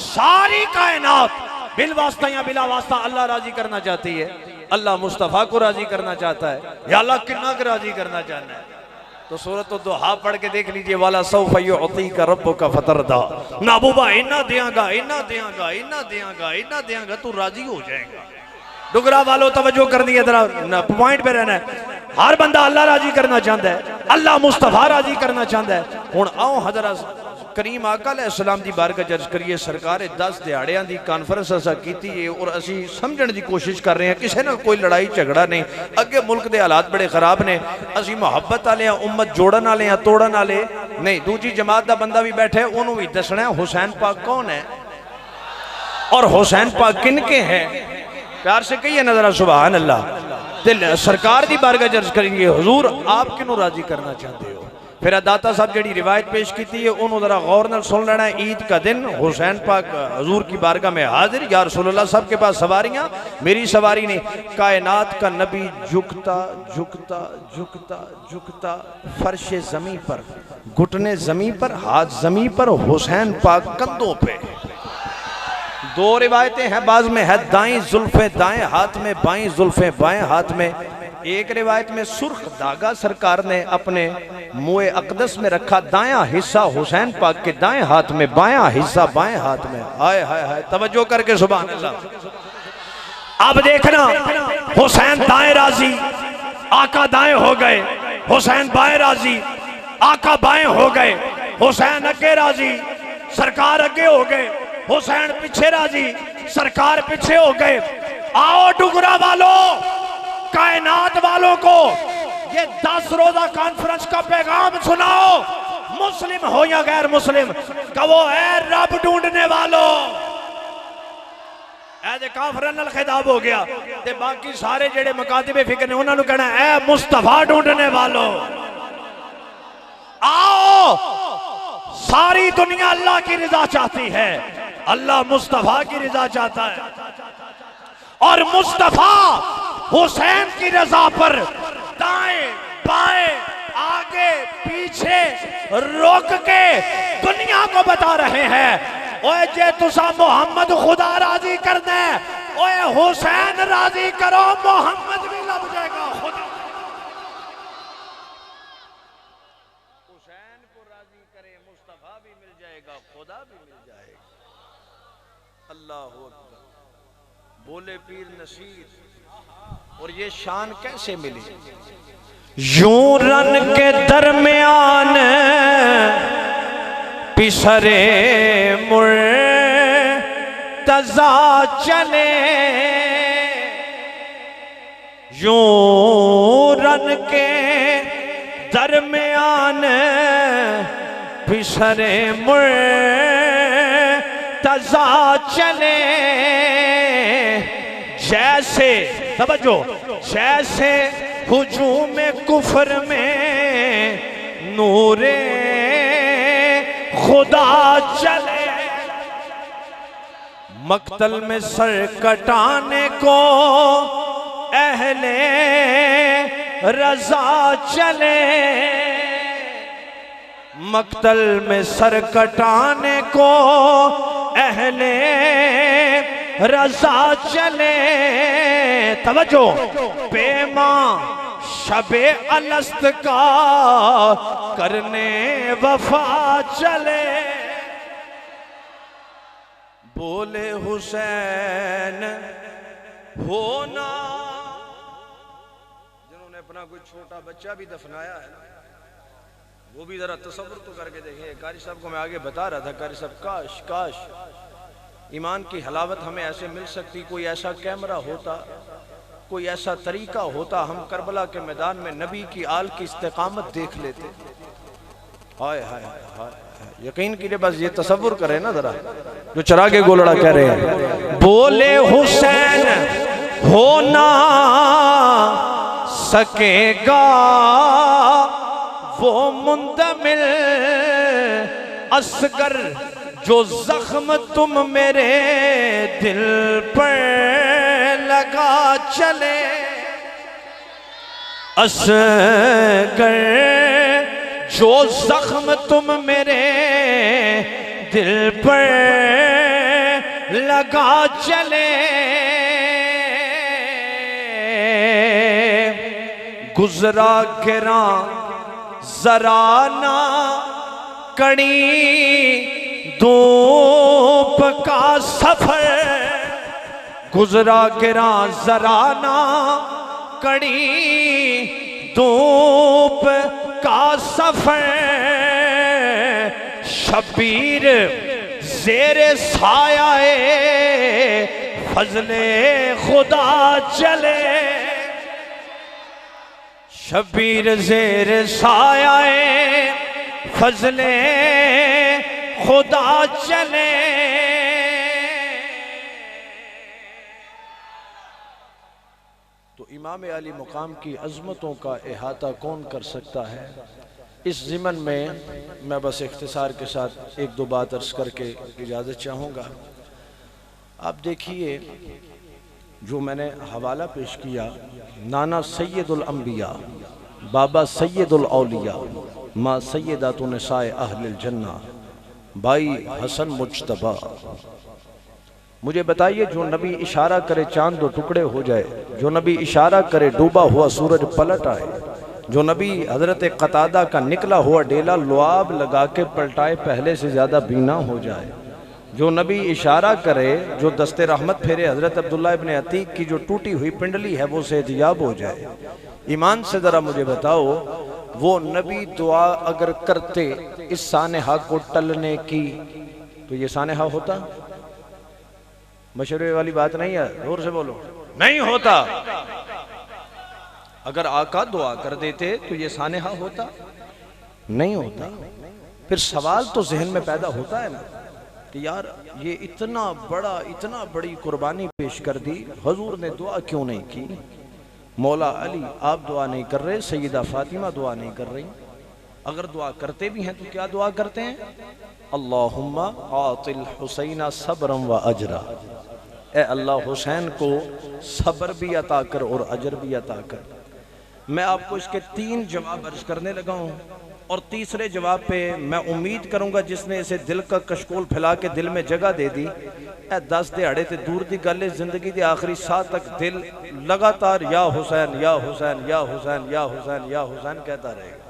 सारी कायनात बिल वास्ता या बिला वास्ता अल्लाह राजी करना चाहती है, अल्लाह मुस्तफ़ा को राजी करना चाहता है, या अल्लाह किन्ना को राजी करना चाहता है। तो सूरत दुहा पढ़ के देख लीजिए, वाला सौफ युअतीका रब्बुका फतरदा। महबूबा इन्ना देंगा इन्ना देंगा इन्ना देंगा इन्ना देंगा, तू राजी हो जाएगा। डुगरा वालों तवज्जो करनी है, जरा पॉइंट पे रहना है। हर बंदा अल्लाह राजी करना चाहता है, अल्लाह मुस्तफ़ा राजी करना चाहता है। हुण आओ हज़रत करीम आका अलैहिस्सलाम दी बारगाह अर्ज करिए। सरकार 10 दिहाड़ियां दी कॉन्फ्रेंस असा कीती है और असी समझण दी कोशिश कर रहे हैं, किसी नाल कोई लड़ाई झगड़ा नहीं। अगे मुल्क दे हालात बड़े खराब ने, असी मुहब्बत वाले हैं, उम्मत जोड़न वाले हैं, तोड़न वाले नहीं। दूजी जमात दा बंदा भी बैठे, उन्होंने भी दसना हुसैन पाक कौन है और हुसैन पाक किनके हैं। प्यार से कहिए ना जरा सुभान अल्लाह। सरकार दी बारगाह अर्ज करेंगे, हुजूर आप किनू राजी करना चाहते हो? फिर दाता साहब जी रिवायत पेश की है, उन्होंने जरा गौर न सुन लेना है। ईद का दिन हुसैन पाक हजूर की बारगाह में हाजिर, या रसूलुल्लाह साहब के पास सवारियां, मेरी सवारी नहीं। कायनात का नबी झुकता झुकता झुकता झुकता फर्श जमी पर, घुटने जमी पर, हाथ जमी पर, हुसैन पाक कंधों पे। 2 रिवायतें हैं, बाज में है दाएं जुल्फे दाएं हाथ में, बाएं जुल्फे बाएं हाथ में। एक रिवायत में सुर्ख धागा सरकार ने अपने मुए अकदस में रखा, दायां हिस्सा हुसैन पाक के दाएं हाथ में, बायां हिस्सा बाएं हाथ में। हाय हाय हाय, तवज्जो करके सुभान अल्लाह। अब देखना, हुसैन दाएं राजी, आका दाएं हो गए, हुसैन बाएं राजी, आका बाएं हो गए, हुसैन अगे राजी, सरकार अगे हो गए, हुसैन पीछे राजी, सरकार पीछे हो गए। आओ डुगरा वालों, कायनात वालों को ये 10 रोजा कॉन्फ्रेंस का पैगाम सुनाओ, मुस्लिम हो या गैर मुस्लिम, कहो ऐ रब ढूंढने वालों। ऐसे काफिरां नाल खिताब हो गया, ते बाकी सारे जेड़े मुकातिबे फिक्र ने उन्होंने कहना ऐ मुस्तफा ढूंढने वालों। आओ, सारी दुनिया अल्लाह की रिजा चाहती है, अल्लाह मुस्तफा की रिजा चाहता है, और मुस्तफा हुसैन की रजा पर दाएं बाएं आगे पीछे रोक के दुनिया को बता रहे हैं, ओए जे तुसा मोहम्मद खुदा राजी करना है, ओए हुसैन राजी करो, मोहम्मद भी लग जाएगा। खुदा हुसैन को राजी करे, मुस्तफा भी मिल जाएगा, खुदा भी मिल जाएगा। अल्लाहु अकबर, बोले पीर नसीर। और ये शान कैसे मिली? यूं रन के दरमियान पिसरे मुर्तजा चले, यूं रन के दरमियान पिसरे मुर्तजा चले, जैसे समझो जैसे हुजूम कुफर में नूरे खुदा चले, मक्तल में सर कटाने को अहले रजा चले, मक्तल में सर कटाने को अहले रजा चले। तवज्जो, पेमा शबे अलस्त का करने वफा चले, बोले हुसैन होना। जिन्होंने अपना कोई छोटा बच्चा भी दफनाया है वो भी जरा तसव्वुर तो करके देखें। कारी साहब को मैं आगे बता रहा था, कारी साहब काश काश ईमान की हलावत हमें ऐसे मिल सकती, कोई ऐसा कैमरा होता, कोई ऐसा तरीका होता, हम करबला के मैदान में नबी की आल की इस्तेकामत देख लेते। हाय हाय हाय, यकीन कीजिए, बस ये तसव्वुर करें ना जरा, जो चरागे गोलड़ा कह रहे हैं। बोले हुसैन हो ना सकेगा वो मुंतमिल असगर, जो जख्म तुम मेरे दिल पर लगा चले, असगर जो जख्म तुम मेरे दिल पर लगा चले, गुजरा गिरा जरा ना कड़ी धूप का सफर, गुजरा गिरा जरा ना कड़ी धूप का सफर, शबीर ज़ेरे सायाए फजले खुदा चले, शबीर ज़ेरे सायाए फजले खुदा चले। तो इमाम अली मुकाम की अज़मतों का इहाता कौन कर सकता है? इस ज़िमन में मैं बस इख्तिसार के साथ एक दो बात अर्ज़ करके इजाज़त चाहूँगा। आप देखिए, जो मैंने हवाला पेश किया, नाना सैयदुल अंबिया, बाबा सैयदुल औलिया, माँ सैयदातुन निसाए अहलिल जन्ना, भाई हसन मुज्तबा। मुझे बताइए, जो नबी इशारा करे चांद दो टुकड़े हो जाए, जो नबी इशारा करे डूबा हुआ सूरज पलट आए, जो नबी हजरत कतादा का निकला हुआ डेला लुआब लगा के पलटाए पहले से ज़्यादा बीना हो जाए, जो नबी इशारा करे, जो दस्ते रहमत फेरे हजरत अब्दुल्ला इब्न अतीक की जो टूटी हुई पिंडली है वो सेहतियाब हो जाए। ईमान से ज़रा मुझे बताओ, वो नबी दुआ अगर करते इस सानेहा को टलने की, तो ये सानेहा होता? मशवरे वाली बात नहीं है, जोर से बोलो, नहीं होता। अगर आका दुआ कर देते तो ये सानेहा होता? नहीं होता। फिर सवाल तो जहन में पैदा होता है ना कि यार ये इतना बड़ी कुर्बानी पेश कर दी, हुजूर ने दुआ क्यों नहीं की? मौला अली आप दुआ नहीं कर रहे, सैयदा फातिमा दुआ नहीं कर रही। अगर दुआ करते भी हैं तो क्या दुआ करते हैं? अल्लाहुम्मा आतिल हुसैना सब्रम व अजरा, ए अल्लाह हुसैन को सब्र भी अता कर और अजर भी अता कर। मैं आपको इसके 3 जवाब अर्ज करने लगा हूँ, और तीसरे जवाब पे मैं उम्मीद करूंगा जिसने इसे दिल का कशकोल फैला के दिल में जगह दे दी, 10 दिहाड़े ते दूर दी गल, जिंदगी के आखिरी साह तक दिल लगातार या हुसैन या हुसैन या हुसैन या हुसैन या हुसैन कहता रहेगा।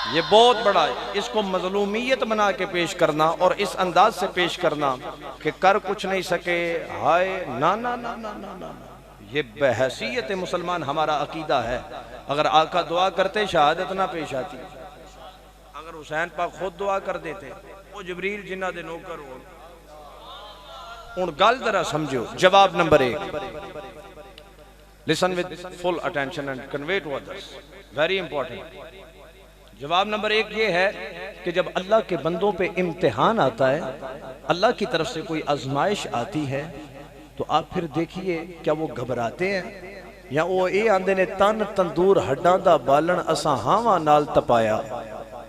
ये बहुत बड़ा है। इसको मजलूमियत बना के पेश करना और इस अंदाज से पेश करना कि कर कुछ नहीं सके, हाय ना ना ना ना ना ना, ये बहैसियत मुसलमान हमारा अकीदा है। अगर आका दुआ करते शहादत ना पेश आती, अगर हुसैन पाक खुद दुआ कर देते, वो जबरील जिन्ना दे नौकर हो। हुण गल जरा समझो। जवाब number 1, listen with full attention and convey to others, very important. जवाब नंबर 1 ये है कि जब अल्लाह के बंदों पे इम्तिहान आता है, अल्लाह की तरफ से कोई आजमाइश आती है, तो आप फिर देखिए क्या वो घबराते हैं या वो ये आंदे ने तन तंदूर हड्डां दा बालन असां हावां नाल तपाया,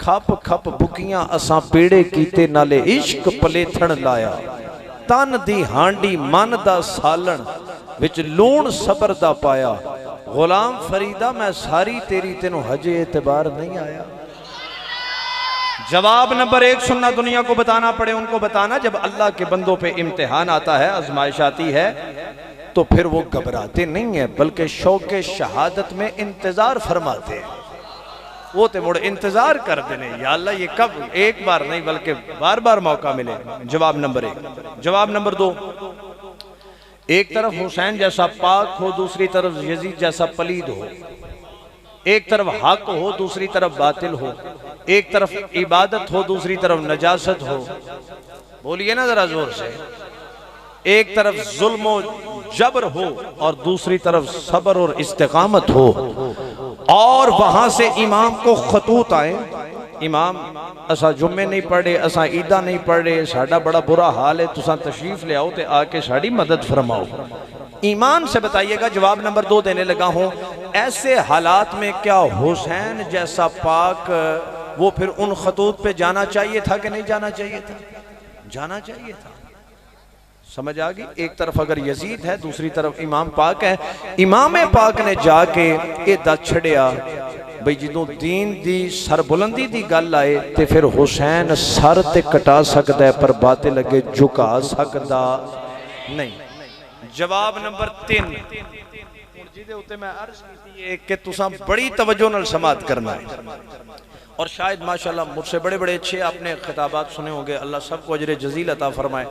खप खप बुकियां असां पेड़े कीते नाले इश्क पलेथण लाया, तन दी हांडी मन दा सालन विच लूण सबर दा पाया, गुलाम फरीदा मैं सारी तेरी तेनों हजे एतबार नहीं आया। जवाब नंबर 1 सुनना, दुनिया को बताना पड़े उनको बताना, जब अल्लाह के बंदों पे इम्तिहान आता है, आजमाइश आती है, तो फिर वो घबराते नहीं है बल्कि शौके शहादत में इंतजार फरमाते हैं। वो तो मुड़ इंतजार कर देने, या अल्लाह ये कब, एक बार नहीं बल्कि बार बार मौका मिले। जवाब नंबर 1। जवाब नंबर 2, एक तरफ हुसैन जैसा पाक हो, दूसरी तरफ यजीद जैसा पलीद हो, एक तरफ हक हो, दूसरी तरफ बातिल हो, एक तरफ इबादत हो, दूसरी तरफ नजासत हो, बोलिए ना जरा जोर से, एक तरफ जुल्म जबर हो और दूसरी तरफ सबर और इस्तिकामत हो, और वहां से इमाम को खतूत आए, इमाम असा जुम्मे नहीं पढ़े, असा ईदा नहीं पढ़े, साडा बड़ा बुरा हाल है, तुसा तशरीफ ले आओ ते आके साड़ी मदद फरमाओ। ईमान से बताइएगा। जवाब नंबर 2 देने लगा हूं, ऐसे हालात में क्या हुसैन जैसा पाक वो फिर उन खतूत पे जाना चाहिए था कि नहीं जाना चाहिए था? जाना चाहिए था। समझ आ गई? एक तरफ अगर यजीद है, दूसरी तरफ इमाम पाक है। इमाम पाक ने जाके ये दस छड़िया बई जो दीन दी सरबुलंदी दी गल आए तो फिर हुसैन सर ते कटा सकता है पर बातिल अगे झुका सकता नहीं। जवाब नंबर 3 जिहदे उत्ते मैं अर्ज कीती है कि तुसां बड़ी तवज्जो नाल समात करना है, और शायद माशाल्लाह मुझसे बड़े बड़े अच्छे आपने खिताबात सुने होंगे, अल्लाह सबको अजर जजील अता फरमाए।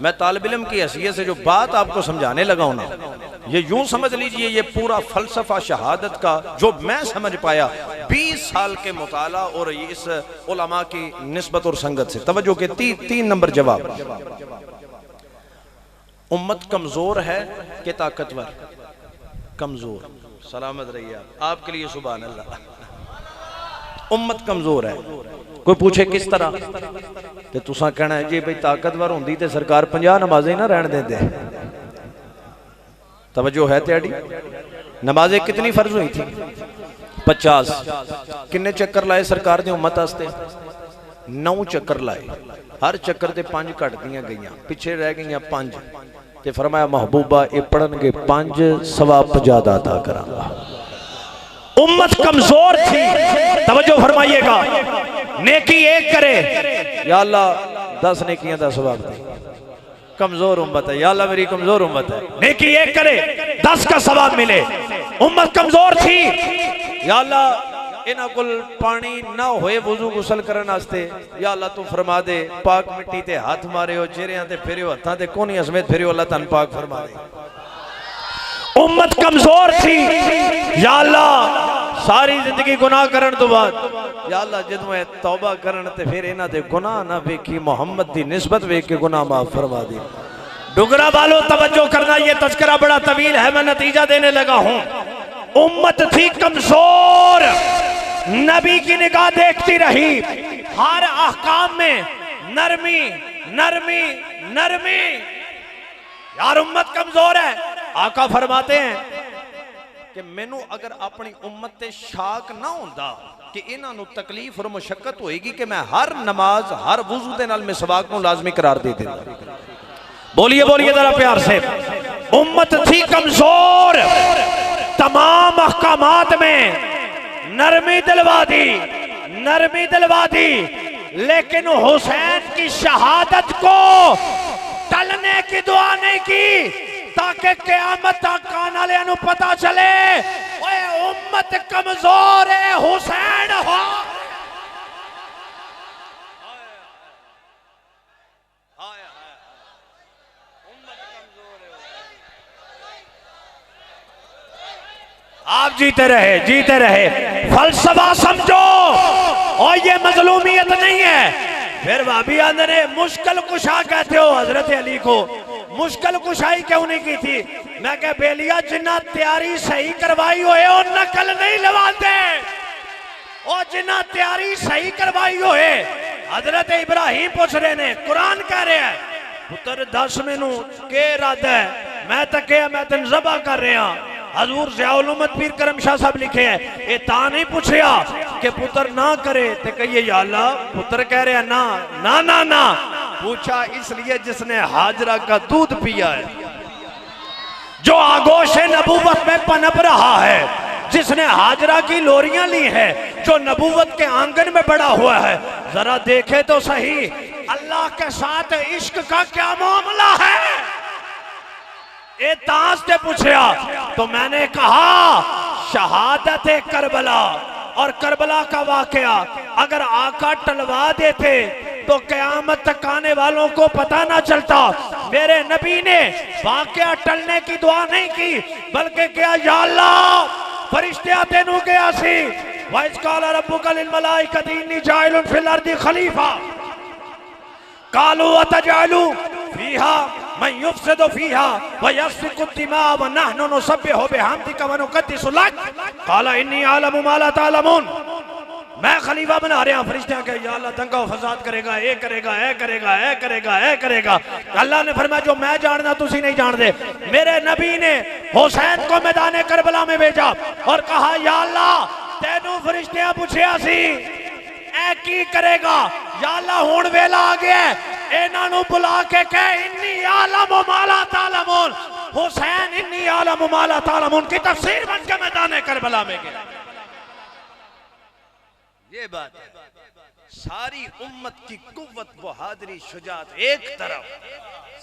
मैं तालिब इल्म की हैसियत से जो बात आपको समझाने लगा हूं ना, ये यूं समझ लीजिए ये पूरा फलसफा शहादत का जो मैं समझ पाया 20 साल के मुताला और इस उलमा की निस्बत और संगत से। तवज्जो के 3 नंबर जवाब। उम्मत कमजोर है कि ताकतवर? कमजोर। सलामत रहिए आप, आपके लिए सुभान अल्लाह। उम्मत कमजोर है। कोई पूछे किस तरह, तो तुसा कहना है जी भाई ताकतवर होंदी ते सरकार 50 नमाजें ना रहन देंदे। तवज्जो है तेरी? नमाजें कितनी फर्ज हुई थी? 50। किन्ने चक्कर लाए सरकार ने उम्मत वास्ते? 9 चक्कर लाए। हर चक्कर ते 5 घट दियां गईयां, पिछे रह गईयां 5। ते फरमाया महबूबा ये पढ़नगे 5 सवाब 50 दा अता करांगा। उम्मत कमजोर थी। तवज्जो फरमाइएगा। नेकी एक करे, या अल्लाह 10 नेकियां दा सवाब दे। कमजोर उम्मत है, या अल्लाह मेरी कमजोर उम्मत है। नेकी एक करे 10 का सवाब मिले। उम्मत कमजोर थी, या अल्लाह इन्हां कोल पानी ना होए वुजू गुसल करन वास्ते, या अल्लाह तू फरमा दे पाक मिट्टी ते हाथ मारे हो, चेहरियां ते फेरियो, हत्थां ते कोनियां समेत फेरियो, अल्लाह तन पाक फरमा दे। उम्मत कमजोर थी, या अल्लाह सारी जिंदगी गुनाह करन तो बाद, या अल्लाह जदों मैं तौबा करन ते फिर इन्हां दे गुनाह ना वेखी, मोहम्मद दी निस्बत वेख के गुनाह माफ फरमा दे। डुगरा वालों तवज्जो करना, ये तज़किरा बड़ा तवील है, मैं नतीजा देने लगा हूं। उम्मत थी कमजोर, नबी की निगाह देखती रही, हर अहकाम में नरमी नरमी नरमी। यार उम्मत कमजोर है। आका फरमाते हैं कि मैनू अगर अपनी उम्मत ते शाक ना होंदा कि इन्हां नू तकलीफ और मुशक्कत होएगी कि मैं हर नमाज हर वुजू दे नाल मिसवाक नू लाजमी करार दे देंदा। बोलिए बोलिए जरा प्यार से। उम्मत थी कमजोर, तमाम अहकामात में नरमी दिलवा दी, नरमी दिलवा दी, लेकिन हुसैन की शहादत को टलने की दुआ नहीं की ताकि क़यामत तक आने वाले नू पता चले ओए उम्मत कमजोर है, हुसैन हो। आप जीते रहे। फलसफा समझो और ये मजलूमियत नहीं है। फिर भाभी आंदे ने मुश्किल कुशा कहते हो हजरत अली को, मुश्किल कुशाई क्यों नहीं की थी? मैं कह बेलिया जिन्ना तैयारी सही करवाई होए और नकल नहीं लवाते, और जिन्ना तैयारी सही करवाई होए। हजरत इब्राहिम पूछ रहे ने, कुरान कह रहे हैं पुत्र दस मैनू के इरादा है, मैं तके मैं तेन ज़बह कर रहा। हजूर ज़ियाउल उम्मत पीर करम शाह साहब लिखे हैं, ये ता नहीं पूछया कि पुत्र ना करे ते कहिए या अल्लाह पुत्र कह रहे हैं ना ना ना ना, पूछा इसलिए जिसने हाजरा का दूध पिया है, जो आगोश नबूवत में पनप रहा है, जिसने हाजरा की लोरियां ली है, जो नबूवत के आंगन में बड़ा हुआ है, जरा देखे तो सही अल्लाह के साथ इश्क का क्या मामला है। ए ताश ने पूछा तो मैंने कहा शहादत करबला और करबला का वाकया अगर आका टलवा देते तो क़यामत तक आने वालों को पता ना चलता। मेरे नबी ने वाकया टलने की दुआ नहीं की, बल्कि क्या या अल्लाह फरिश्ते तेनू गया सी वाइस काला रब्बुका लिल मलाइकति इन्नी जाइलुन फिल अर्दि खलीफा कालू अतजालू फीहा मन युफ्सिदु फीहा व यस्फिकु दिमा व नहनु नुसब्बिहु बिहम्दिका व नुक़द्दिसु लक काला इन्नी अअलमु मा ला तअलमून। मैं खलीफा बना रहा, फरिश्ते कहे या अल्लाह दंगा फसाद करेगा, ए करेगा, ए करेगा, ए करेगा, ए करेगा। अल्लाह ने फरमाया जो मैं जानना तुसी नहीं जानते। मेरे नबी ने हुसैन को मैदान करबला में भेजा और कहा या अल्लाह तेनू फरिश्ते पूछया सी ऐ की करेगा, या अल्लाह हुण वेला आ गया, इन्हां नू बुला के कह इन्नी आलमु मा ला तालमून, हुसैन इन्नी आलमु मा ला तालमून की तफसीर बन के मैदान करबला में गया। ये बात सारी उम्मत की कुव्वत बहादुरी शुजात एक तरफ,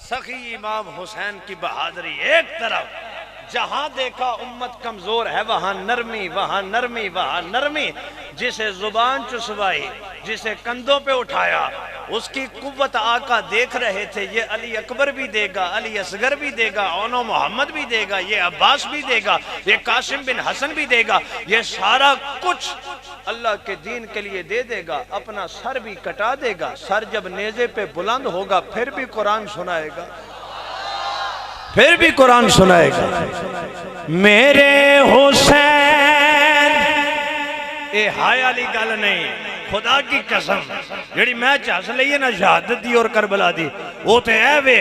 सखी इमाम हुसैन की बहादुरी एक तरफ। जहां देखा उम्मत कमजोर है वहां नरमी, वहां नरमी, वहां नरमी। जिसे जुबान चुसवाई, जिसे कंधों पे उठाया, उसकी कुव्वत आका देख रहे थे। ये अली अकबर भी देगा, अली असगर भी देगा, ओनो मोहम्मद भी देगा, ये अब्बास भी देगा, ये कासिम बिन हसन भी देगा, ये सारा कुछ अल्लाह के दीन के लिए दे देगा, अपना सर भी कटा देगा। सर जब नेज़े पे बुलंद होगा फिर भी कुरान सुनाएगा, फिर भी कुरान सुनाएगा। मेरे हुसैन ए हाय वाली गल नहीं, खुदा की कसम जी मैं झस ली ना शहादत दी और करबला दी, वो तो है वे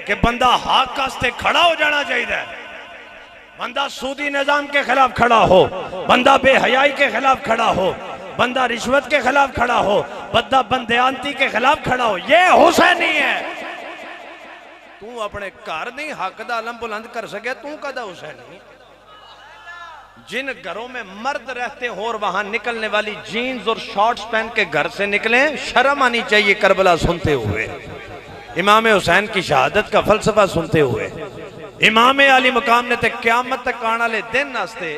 कि बंदा हक वास्ते खड़ा हो जाना चाहिए। बंदा सूदी निजाम के खिलाफ खड़ा हो, बंदा बेहयाई के खिलाफ खड़ा हो, बंदा रिश्वत के खिलाफ खड़ा हो, बंदा बंदयानती के खिलाफ खड़ा हो, ये हुसैनी है। तू अपने घर नहीं हक दा अलम बुलंद कर सके, तू कदा हुसैनी? जिन घरों में मर्द रहते हो और वहां निकलने वाली जीन्स और शॉर्ट्स पहन के घर से निकले, शर्म आनी चाहिए करबला सुनते हुए, इमाम हुसैन की शहादत का फलसफा सुनते हुए। इमाम अली मकाम ने क़यामत तक आने वाले दिन नास्ते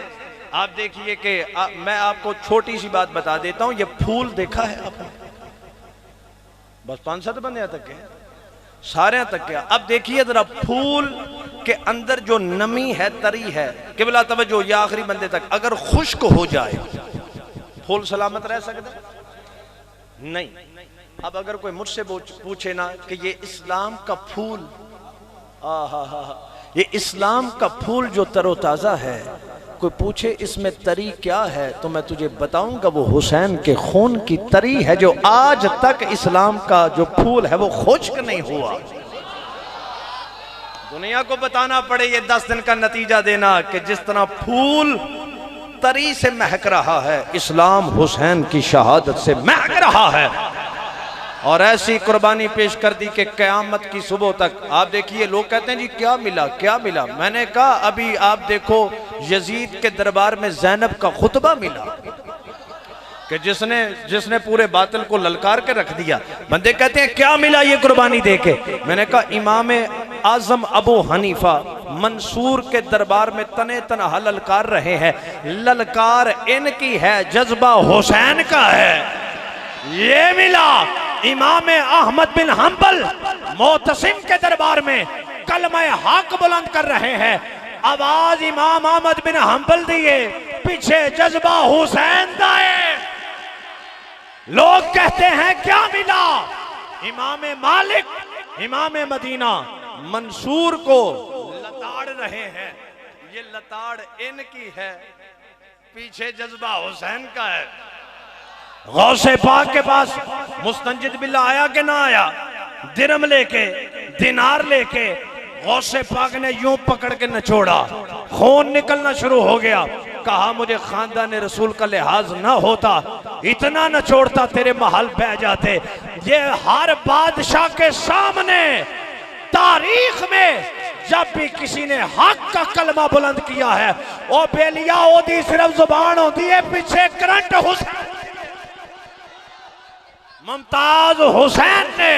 आप देखिए कि मैं आपको छोटी सी बात बता देता हूं। ये फूल देखा है आपने? बस 5-7 बंदे तक है, सारे तक गया। अब देखिए जरा फूल के अंदर जो नमी है, तरी है, किबला तवज्जो या आखिरी बंदे तक, अगर खुश्क हो जाए फूल सलामत रह सकता नहीं। अब अगर कोई मुझसे पूछे ना कि ये इस्लाम का फूल, ये इस्लाम का फूल जो तरोताजा है, कोई पूछे इसमें तरी क्या है, तो मैं तुझे बताऊंगा वो हुसैन के खून की तरी है, जो आज तक इस्लाम का जो फूल है वो खुश्क नहीं हुआ। दुनिया को बताना पड़े ये 10 दिन का नतीजा देना कि जिस तरह फूल तरी से महक रहा है, इस्लाम हुसैन की शहादत से महक रहा है। और ऐसी कुर्बानी पेश कर दी कि क़यामत की सुबह तक। आप देखिए लोग कहते हैं जी क्या मिला क्या मिला, मैंने कहा अभी आप देखो यजीद के दरबार में ज़ैनब का खुतबा मिला कि जिसने पूरे बातिल को ललकार के रख दिया। बंदे कहते हैं क्या मिला ये कुर्बानी देके, मैंने कहा इमाम आजम अबू हनीफा मंसूर के दरबार में तने तनहा ललकार रहे हैं, ललकार इनकी है, जज्बा हुसैन का है। ये मिला इमाम अहमद बिन हंबल मोतसिम के दरबार में कलमा हक बुलंद कर रहे हैं, आवाज इमाम अहमद बिन हंबल दिए, पीछे जज्बा हुसैन दाए। लोग कहते हैं क्या मिला? इमाम मालिक, इमाम मदीना मंसूर को लताड़ रहे हैं, ये लताड़ इनकी है, पीछे जज्बा हुसैन का है। गौसे पाक के पास मुस्तंजिद बिल्ला आया कि ना आया? दिरम लेके, दिनार लेके गौसे पाक ने यूं पकड़ के नचोड़ा, खून निकलना शुरू हो गया। कहा मुझे खानदान रसूल का लिहाज ना होता, इतना नचोड़ता तेरे महल बह जाते। ये हर बादशाह के सामने तारीख में जब भी किसी ने हक का कलमा बुलंद किया है, ओ बेलिया ओदी सिर्फ जुबान होती है, पीछे करंट हुसैन। मुमताज हुसैन ने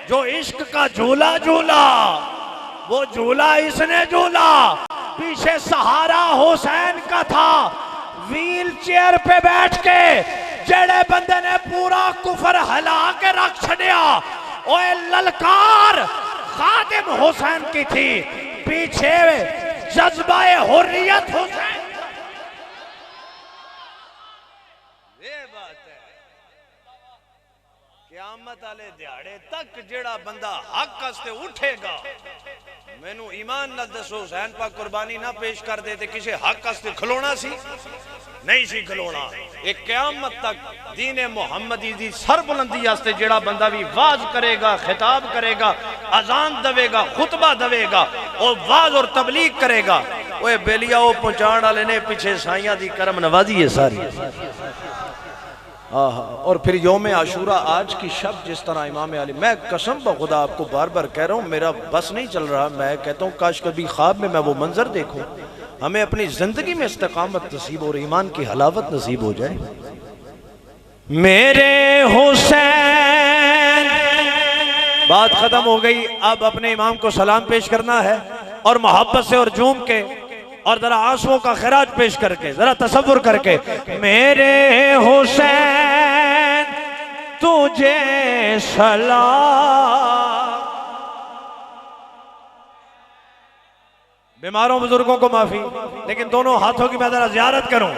जो इश्क का झूला झूला, वो झूला इसने झूला, पीछे सहारा हुसैन का था। व्हील चेयर पे बैठ के जेड़े बंदे ने पूरा कुफर हिला के रख छड़िया, ओए ललकार खादिम हुसैन की थी, पीछे जज्बाए हुर्रियत हुसैन। ये बात है, क़यामत वाले दिहाड़े तक जेड़ा बंदा हक वास्ते उठेगा, मैनू ईमान नाल दसो हुसैन पाक कुर्बानी ना पेश कर दे ते किसी हक वास्ते खलोना सी? नहीं सी खलोना। एक क़यामत तक दीन मुहम्मदी दी सरबुलंदी वास्ते जेड़ा बंदा भी वाज करेगा, खिताब करेगा, अजान दवेगा, खुतबा दवेगा, और वाज और तबलीग करेगा, ओए बेलिया वो पहुंचाने वाले ने पीछे साइयां दी करम नवाजी है सारी। और फिर यौम आशूरा आज की शब जिस तरह इमाम अली, मैं कसम खुदा आपको बार बार कह रहा हूँ, मेरा बस नहीं चल रहा, मैं कहता हूँ काश कभी ख्वाब में मैं वो मंजर देखूं, हमें अपनी जिंदगी में इस्तिकामत नसीब और ईमान की हलावत नसीब हो जाए। मेरे हुसैन, बात खत्म हो गई। अब अपने इमाम को सलाम पेश करना है और मोहब्बत से और झूम के और जरा आंसुओं का खिराज पेश करके, जरा तसव्वुर करके, मेरे हुसैन तुझे सलाम। बीमारों बुजुर्गों को माफी, लेकिन दोनों हाथों की मैं जरा जियारत करूं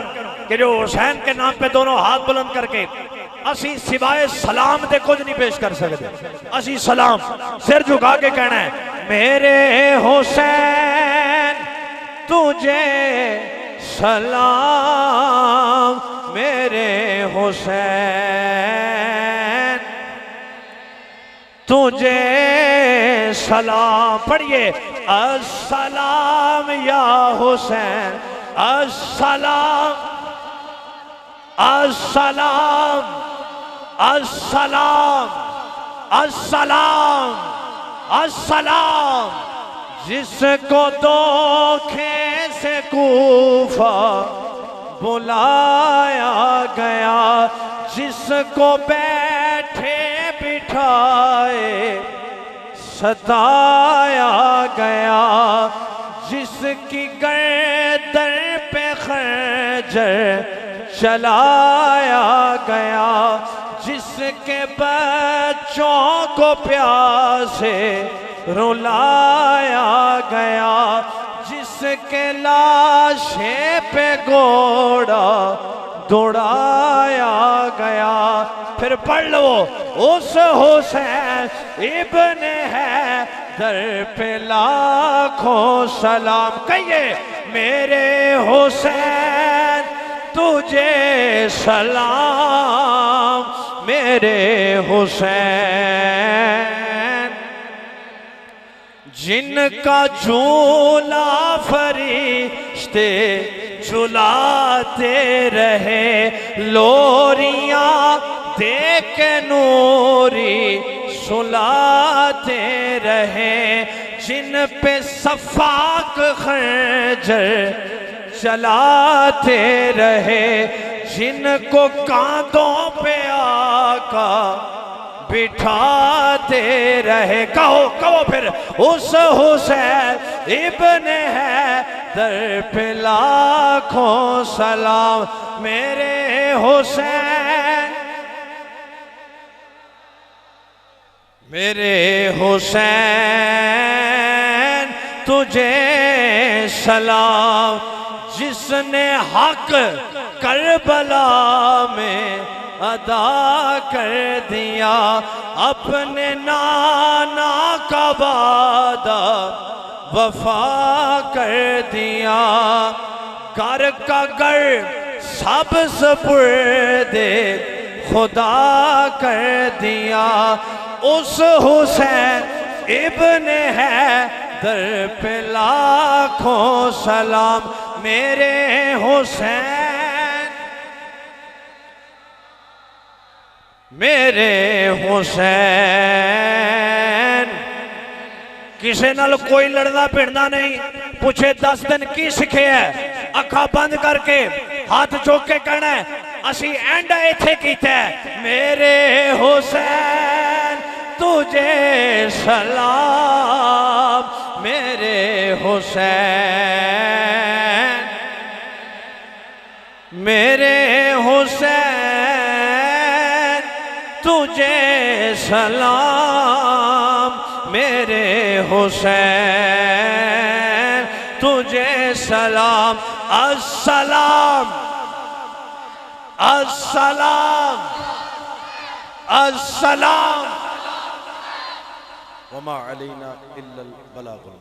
कि जो हुसैन के नाम पे दोनों हाथ बुलंद करके असी सिवाय सलाम दे कुछ नहीं पेश कर सकते। असी सलाम सिर झुका के कहना है, मेरे हुसैन तुझे सलाम, मेरे हुसैन तुझे सलाम। पढ़िए, अस्सलाम या हुसैन, अस्सलाम, अस्सलाम, अस्सलाम, अस्सलाम, अस्सलाम। जिसको धोखे से कूफा बुलाया गया, जिसको बैठे बिठाए सताया गया, जिसकी गर्दन पे खंजर चलाया गया, जिसके बच्चों को प्यासे रुलाया गया, जिसके लाशे पे घोड़ा दौड़ाया गया। फिर पढ़ लो, उस हुसैन इब्ने है दर पे लाखों सलाम। कहिए, मेरे हुसैन तुझे सलाम, मेरे हुसैन। जिनका झूला फरिश्ते झुलाते रहे, लोरियां दे के नूरी सुलाते रहे, जिन पे सफाक खंजर चलाते रहे, जिनको कांधों पे आका बिठाते रहे। कहो कहो फिर, उस हुसैन इब्ने है दर पे लाखों सलाम, मेरे हुसैन, मेरे हुसैन तुझे सलाम जिसने हक करबला में अदा कर दिया, अपने नाना का वादा वफा कर दिया। घर का घर सब सपुर्दे खुदा कर दिया। उस हुसैन इब्ने है दर पे लाखों सलाम, मेरे हुसैन, मेरे हुसैन। किसी नाल कोई लड़ना भिड़ना नहीं। पूछे 10 दिन की सीखे है, अखा बंद करके हाथ चुक के कहना है असी एंड इथे कीता है। मेरे हुसैन तुझे सलाम, मेरे हुसैन, मेरे हुसैन तुझे सलाम, मेरे हुसैन तुझे सलाम। अस्सलाम अस्सलाम अस्सलाम। वमा अलैना इल्लल बलागुल।